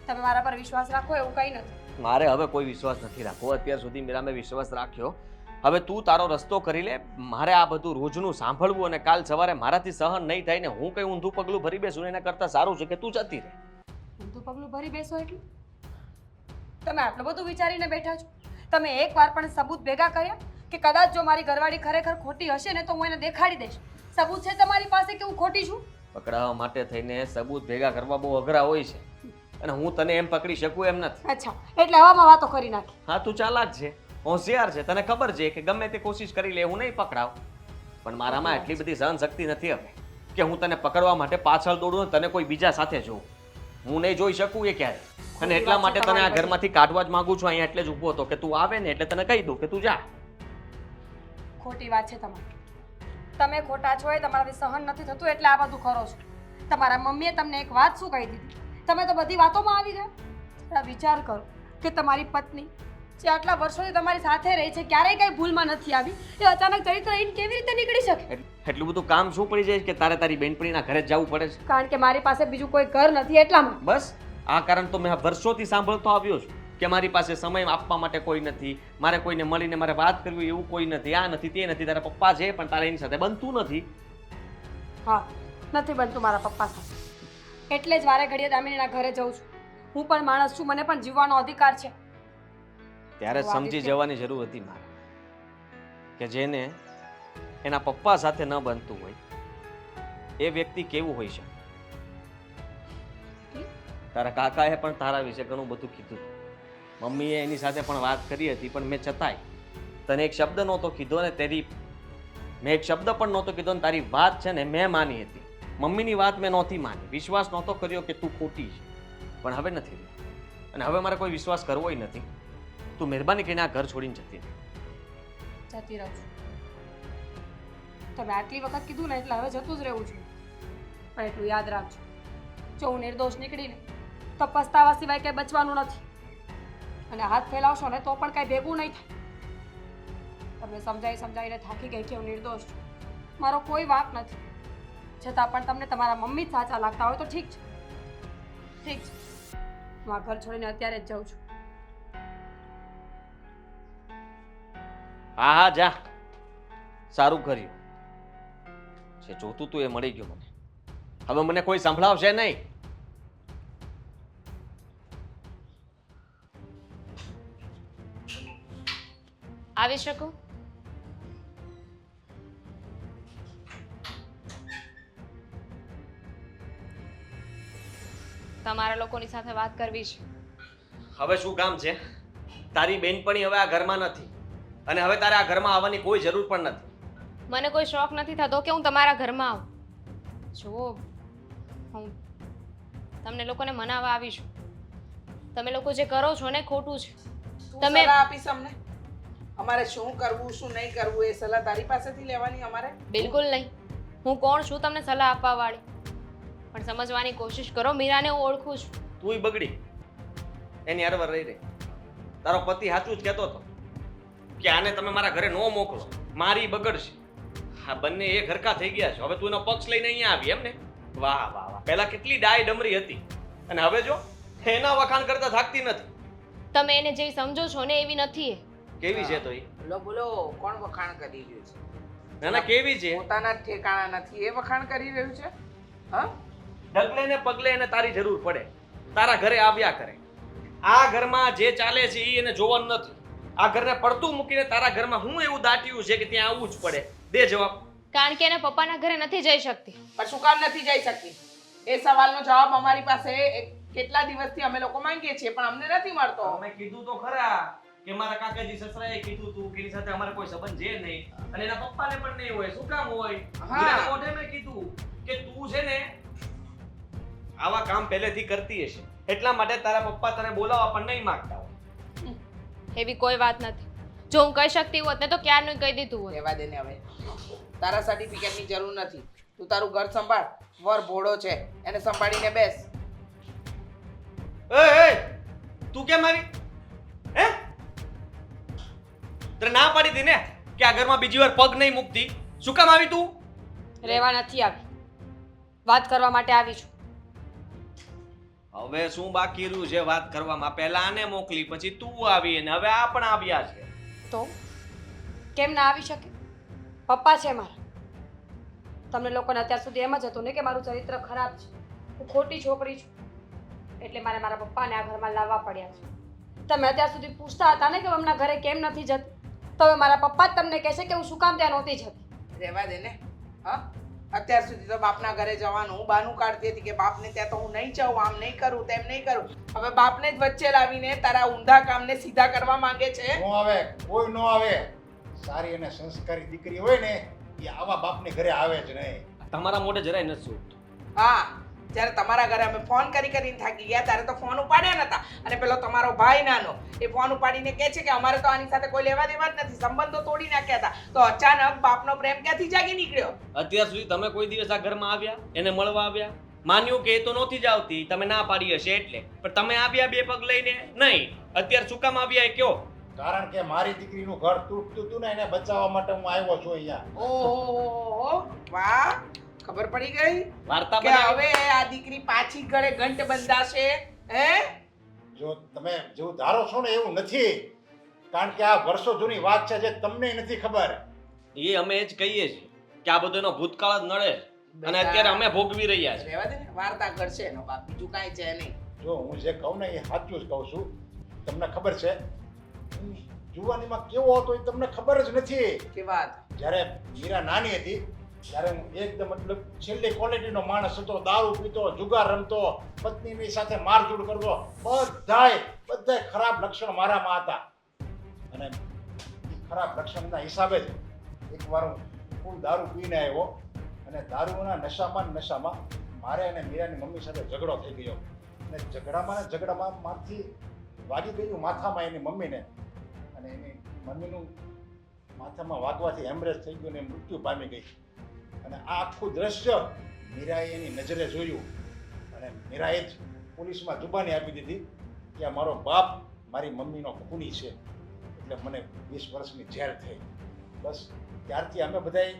તમે મારા પર વિશ્વાસ રાખો એવું કંઈ નથી. મારે હવે કોઈ વિશ્વાસ નથી રાખવો. અત્યાર સુધી મેરા મેં વિશ્વાસ રાખ્યો. હવે તું તારો રસ્તો કરી લે. મારે આ બધું રોજનું સાંભળવું અને કાલ સવારે મારાથી સહન નહીં થાય ને હું કઈ ઊંધું પગલું ભરી બેસું એના કરતાં સારું છે કે તું જતી રહે. ઊંધું પગલું ભરી બેસો એટલે તમે આટલું બધું વિચારીને બેઠા છો? તમે એકવાર પણ સબૂત ભેગા કર્યા કે કદાચ જો મારી ઘરવાળી ખરેખર ખોટી હશે ને તો હું એને દેખાડી દઈશ? સબૂત છે તમારી પાસે કે હું ખોટી છું? પકડાવવા માટે થઈને સબૂત ભેગા કરવા બહુ અઘરા હોય છે અને હું તને એમ પકડી શકું એમ નથી. અચ્છા, એટલે હવામાં વાતો કરી નાખી. હા, તું ચાલાક છે, હોશિયાર છે, તને ખબર છે કે ગમે તે કોશિશ કરી લે હું નહીં પકડાવ. પણ મારામાં એટલી બધી સહન શક્તિ નથી હવે કે હું તને પકડવા માટે પાછળ દોડું અને તને કોઈ બીજા સાથે જોઉં. હું નહીં જોઈ શકું એ ક્યારે. અને એટલા માટે તને આ ઘરમાંથી કાઢવા જ માંગુ છું. અહીંયા એટલે જ ઊભો હતો કે તું આવે ને એટલે તને કહી દઉં કે તું જા. ખોટી વાત છે તમારી. તમે ખોટા છો એ તમારાથી સહન નથી થતું એટલે આ બધું કરો છો. તમારા મમ્મીએ તમને એક વાત શું કહી દીધી? તમે તો બધી વાતોમાં આવી ગયા. થોડા વિચાર કરો કે તમારી પત્ની જે આટલા વર્ષોથી તમારી સાથે રહી છે, ક્યારેય કઈ ભૂલમાં નથી આવી, એ અચાનક ચરિત્રહીન કેવી રીતે નીકળી શકે? એટલું બધું કામ શું પડી જાય કે તારે તારી બેનપણીના ઘરે જ જવું પડે છે? કારણ કે મારી પાસે બીજું કોઈ ઘર નથી એટલામાં. બસ આ કારણ તો મેં વર્ષોથી સાંભળતો આવ્યો છું કે મારી પાસે સમય આપવા માટે કોઈ નથી, મારે કોઈને મળીને મારે વાત કરવી એવું કોઈ નથી, આ નથી તે નથી. તારા પપ્પા છે પણ તારે એની સાથે બનતું નથી. હા, નથી બનતું મારા પપ્પા સાથે. એટલે જ વારે ઘડીએ દામિનીના ઘરે જઉં છું. હું પણ માણસ છું, મને પણ જીવવાનો અધિકાર છે. ત્યારે સમજી જવાની જરૂર હતી મારે કે જેને એના પપ્પા સાથે ન બનતું હોય એ વ્યક્તિ કેવું હોય છે. તારા કાકાએ પણ તારા વિશે ઘણું બધું કીધું. મમ્મીએ એની સાથે પણ વાત કરી હતી પણ મેં છતાંય તને એક શબ્દ નહોતો કીધો ને મેં એક શબ્દ પણ નહોતો કીધો ને તારી વાત છે ને મેં માની હતી. મમ્મીની વાત મેં નહોતી માની, વિશ્વાસ નહોતો કર્યો કે તું ખોટી છે. પણ હવે નથી રહ્યો અને હવે મારે કોઈ વિશ્વાસ કરવો નથી. તું મહેરબાની કરીને આ ઘર છોડીને જતી રહે. જતી રહું છું. તમે આટલી વખત કીધું ને એટલે હવે જતું જ રહેવું છું. પણ એટલું યાદ રાખજો, જો હું નિર્દોષ નીકળીને તો પસ્તાવા સિવાય કંઈ બચવાનું નથી. અને હાથ ફેલાવશો ને તો પણ કાંઈ ભેગું નહીં થાય. તમને સમજાવીને થાકી ગઈ કે હું નિર્દોષ છું, મારો કોઈ વાંક નથી. છતાં પણ તમને તમારા મમ્મી જ સાચા લાગતા હોય તો ઠીક છે. ઠીક છે, હું આ ઘર છોડીને અત્યારે જ જાઉં છું. હા હા જા, સારું કર્યું. જે જોતું તું એ મળી ગયું મને. હવે મને કોઈ સંભળાવશે નહીં. આવી શકું? તમારા લોકોની સાથે વાત કરવી છે. હવે શું કામ છે? તારી બેનપણી હવે આ ઘરમાં નથી અને હવે તારે આ ઘરમાં આવવાની કોઈ જરૂર પણ નથી. મને કોઈ શોખ નથી થતો કે હું તમારા ઘરમાં આવું. જુઓ, હું તમને લોકોને મનાવવા આવી છું. તમે લોકો જે કરો છો ને ખોટું છે. તમે સલાહ આપીશ અમને? અમારે શું કરવું શું નહીં કરવું એ સલાહ તારી પાસેથી લેવાની અમારે? બિલકુલ નહીં. હું કોણ છું તમને સલાહ આપવા વાળી? પણ સમજવાની કોશિશ કરો. મીરાને હું ઓળખું છું. તુંય બગડી એની અરવર રહી રહી. તારો પતિ સાચું જ કહેતો હતો કે આને તમે મારા ઘરે ન મોકલો, મારી બગડશે. હા, બંને એક હરખા થઈ ગયા છે. હવે તું એનો પક્ષ લઈને અહીંયા આવી એમ ને? વાહ વાહ વાહ. પહેલા કેટલી ડાય ડમરી હતી અને હવે જો એના વખાણ કરતા થાકતી નથી. તમે એને જે સમજો છો ને એવી નથી એ. કેવી છે તો એ? બોલો બોલો, કોણ વખાણ કરી રહ્યું છે? ના ના, કેવી છે? પોતાના જ ઠેકાણા નથી એ વખાણ કરી રહ્યું છે. હા, ડગલે ને પગલે એને તારી જરૂર પડે, તારા ઘરે આવ્યા કરે. આ ઘરમાં જે ચાલે છે એ એને જોવાનું નથી. આ ઘરને પડતું મૂકીને તારા ઘરમાં હું એવું દાટ્યું છે કે ત્યાં આવવું જ પડે? દે જવાબ. કારણ કે એને પપ્પાના ઘરે નથી જઈ શકતી. પણ શું કામ નથી જઈ શકતી? એ સવાલનો જવાબ અમારી પાસે કેટલા દિવસથી અમે લોકો માંગીએ છીએ પણ અમને નથી મળતો. અમે કીધું તો ખરા કે મારા કાકાજી સસરાએ કીધું તું કે એની સાથે અમારે કોઈ સંબંધ છે નહીં અને એના પપ્પાને પણ નહીં હોય. શું કામ હોય? હા. મોઢે મેં કીધું કે તું છે ને આવા કામ પહેલેથી કરતી હશે એટલા માટે તારા પપ્પા તને બોલાવવા પણ નહીં માંગતા હોય. એવી કોઈ વાત નથી. જો હું કહી શકતી હોત ને તો ક્યારનું કહી દીધું હોત. રહેવા દે ને હવે. તારા સર્ટિફિકેટની જરૂર નથી. તું તારું ઘર સંભાળ. વર ભોળો છે, એને સંભાળીને બેસ. એ તું કેમ આવી હે તને ના પાડી દી ને કે આ ઘરમાં બીજી વાર પગ નહીં મૂકતી. શું કામ આવી તું? રહેવા નથી આવી, વાત કરવા માટે આવી છું. હવે શું બાકી રહ્યું છે વાત કરવામાં? પહેલા આને મોકલી, પછી તું આવી અને હવે આ પણ આવ્યા છે. તો કેમ ના આવી શકે? પપ્પા છે મારા. તમને લોકોને અત્યાર સુધી એમ જ હતું ને કે મારું ચરિત્ર ખરાબ છે, હું ખોટી છોકરી છું, એટલે મારે મારા પપ્પાને આ ઘરમાં લાવવા પડ્યા છે. તમે અત્યાર સુધી પૂછતા હતા ને કે હું એમના ઘરે કેમ નથી જતી, તો હવે મારા પપ્પા જ તમને કહેશે કે હું શું કામ ત્યાં નહોતી જતી. રહેવા દે ને. હા, અત્યાર સુધી તો બાપના ઘરે જવાનું હું બાનું કાઢતી હતી કે બાપને ત્યાં તો હું નહીં જાઉં, આમ નહીં કરું, તેમ નહીં કરું. હવે બાપને જ વચ્ચે લાવીને તારા ઊંધા કામને સીધા કરવા માંગે છે. નો આવે, કોઈ નો આવે. સારી અને સંસ્કારી દીકરી હોય ને એ આવા બાપને ઘરે આવે જ નહીં. તમારા મોઢે જરાય નથી સૂટ. હા, જ્યારે તમારા ઘરે અમે ફોન કરીને થાકી ગયા ત્યારે તો ફોન ઉપાડ્યા નતા, અને પેલો તમારો ભાઈ નાનો એ ફોન ઉપાડીને કહે છે કે અમારે તો આની સાથે કોઈ લેવા દેવા જ નથી, સંબંધો તોડી નાખ્યા હતા. તો અચાનક બાપનો પ્રેમ ક્યાંથી જાગી નીકળ્યો? અત્યાર સુધી તમે કોઈ દિવસ આ ઘરમાં આવ્યા, એને મળવા આવ્યા? માન્યું કે એ તો નહોતી જ આવતી, તમે ના પાડી હશે એટલે, પણ તમે આવ્યા બે પગ લઈને નહીં. અત્યારે શું કામ આવ્યા એ કયો? કારણ કે મારી દીકરીનું ઘર તૂટતું હતું ને એને બચાવવા માટે હું આવ્યો છું અહીંયા. ઓહો, વાહ, ખબર પડી ગઈ વાર્તા કે બનાવી. હવે આ દીકરી પાછી ઘરે ઘંટ બંધાશે. હે, જો તમે જેવું ધારો છો ને એવું નથી, કારણ કે આ વર્ષો જૂની વાત છે જે તમને નથી ખબર. એ અમે જ કહીએ છીએ કે આ બધો એનો ભૂતકાળ જ નડે છે અને અત્યારે અમે ભોગવી રહ્યા છીએ. રહેવા દે ને, વાર્તા કરશે એનો બાપ, બીજું કાંઈ છે નહીં. જો હું જે કહું ને એ સાચું જ કહું છું. તમને ખબર છે હું જુવાનીમાં કેવો હતો એ તમને ખબર જ નથી. કે વાત. જ્યારે મીરા નાની હતી ત્યારે હું એકદમ મતલબ છેલ્લી ક્વોલિટીનો માણસ હતો. દારૂ પીતો, જુગાર રમતો, પત્નીની સાથે મારઝૂડ કરતો, બધાય ખરાબ લક્ષણ મારામાં હતા. અને એ ખરાબ લક્ષણના હિસાબે જ એકવાર હું ફૂલ દારૂ પીને આવ્યો અને દારૂના નશામાં મારે અને મીરાની મમ્મી સાથે ઝઘડો થઈ ગયો. અને ઝઘડામાં મારથી વાગી ગયું માથામાં એની મમ્મીને, અને એની મમ્મીનું માથામાં વાગવાથી હેમરેજ થઈ ગયું ને મૃત્યુ પામી ગઈ. અને આ આખું દ્રશ્ય મીરાએ એની નજરે જોયું અને મીરાએ જ પોલીસમાં જુબાની આપી દીધી કે આ મારો બાપ મારી મમ્મીનો ખૂની છે, એટલે મને 20 વર્ષની જેલ થઈ. બસ ત્યારથી અમે બધાએ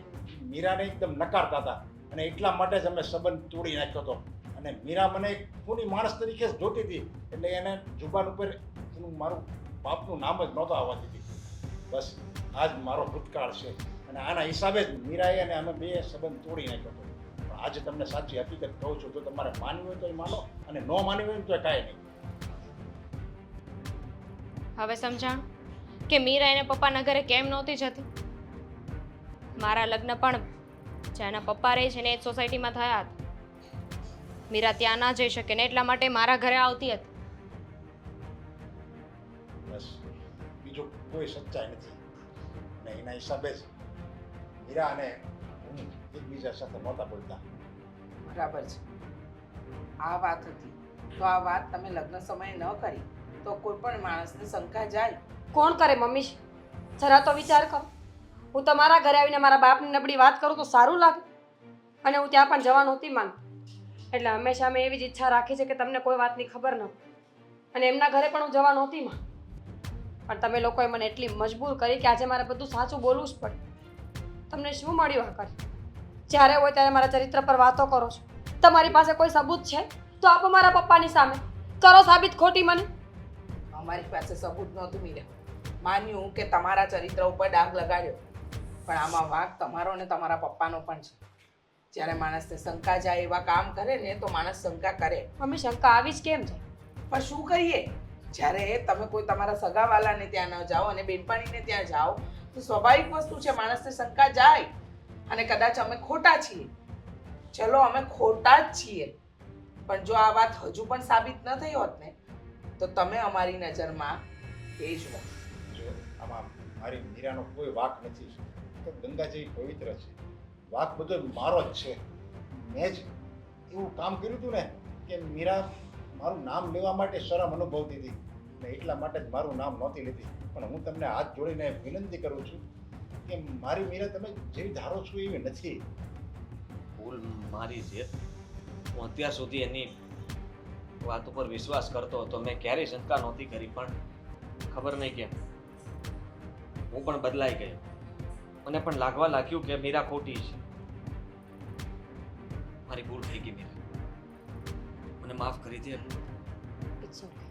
મીરાને એકદમ નકારતા હતા અને એટલા માટે જ અમે સંબંધ તોડી નાખ્યો હતો. અને મીરા મને એક ખૂની માણસ તરીકે જ જોતી હતી, એટલે એને જુબાન ઉપર એનું મારું બાપનું નામ જ નહોતો આવવા દીધી. બસ આ જ મારો ભૂતકાળ છે અને આના હિસાબે જ મીરાએ અને અમે બે સંબંધ તોડી નાખ્યો હતો. પણ આજે તમને સાચી હકીકત કહું છું, તો તમારે માનવી હોય તો એ માનો અને ન માનવી હોય તો કાંઈ નહીં. હવે સમજાણ કે મીરા એને પપ્પાના ઘરે કેમ નહોતી જતી. મારા લગ્ન પણ જેના પપ્પા રહે છે ને એ જ સોસાયટીમાં થયા હતા. મીરા ત્યાં ના જઈ શકે ને એટલા માટે મારા ઘરે આવતી હતી. બસ બીજું કોઈ સચ્ચાઈ નથી. અને એના હિસાબે જ મીરા અને હું એકબીજા સાથે નહોતા બોલતા. બરાબર છે. આ વાત હતી તો આ વાત તમે લગ્ન સમયે ન કરી તો કોઈ પણ માણસને શંકા જાય. કોણ કરે મમ્મી? જરા તો વિચાર કરો. હું તમારા ઘરે આવીને મારા બાપની નબળી વાત કરું તો સારું લાગે? અને હું ત્યાં પણ જવા નહોતી માંગતી, એટલે હંમેશા મેં એવી જ ઈચ્છા રાખી છે કે તમને કોઈ વાતની ખબર ન હોય. અને એમના ઘરે પણ હું જવા નહોતી માંગતી, પણ તમે લોકોએ મને એટલી મજબૂર કરી કે આજે મારે બધું સાચું બોલવું જ પડે. તમને શું મળ્યું આ કરી? જ્યારે હોય ત્યારે મારા ચરિત્ર પર વાતો કરો છો. તમારી પાસે કોઈ સબૂત છે તો આપો મારા પપ્પાની સામે, કરો સાબિત ખોટી મને. અમારી પાસે સબૂત નહોતું મીરા. માન્યું કે તમારા ચરિત્ર ઉપર ડાઘ લગાડ્યો, પણ આમાં વાંક તમારો ને તમારા પપ્પાનો પણ છે. જ્યારે માણસને શંકા જાય એવા કામ કરે ને તો માણસ શંકા કરે. મમ્મી શંકા આવી જ કેમ જાય? પણ શું કરીએ, જ્યારે તમે કોઈ તમારા સગાવાલાને ત્યાં ન જાઓ અને બેનપણીને ત્યાં જાઓ તો સ્વાભાવિક વસ્તુ છે, માણસને શંકા જાય. અને કદાચ અમે ખોટા છીએ, ચલો અમે ખોટા જ છીએ, પણ જો આ વાત હજુ પણ સાબિત ન થઈ હોત ને તો તમે અમારી નજરમાં એ જ હોત. જો આમાં મારી મીરાનો કોઈ વાંક નથી. તો ગંગા જેવી પવિત્ર છે, વાંક બધો મારો જ છે. મેં જ એવું કામ કર્યું હતું ને કે મીરા મારું નામ લેવા માટે શરમ અનુભવતી હતી ને એટલા માટે જ મારું નામ નહોતી લીધી. પણ હું તમને હાથ જોડીને વિનંતી કરું છું કે મારી મીરા તમે જેવી ધારો છો એવી નથી. ભૂલ મારી છે. હું અત્યાર સુધી એની વાત ઉપર વિશ્વાસ કરતો હતો. મેં ક્યારેય શંકા નહોતી કરી, પણ ખબર નહીં કેમ હું પણ બદલાઈ ગયો. મને પણ લાગવા લાગ્યું કે મીરા ખોટી છે. મારી ભૂલ થઈ ગઈ મીરા, મને માફ કરી દે. It's okay.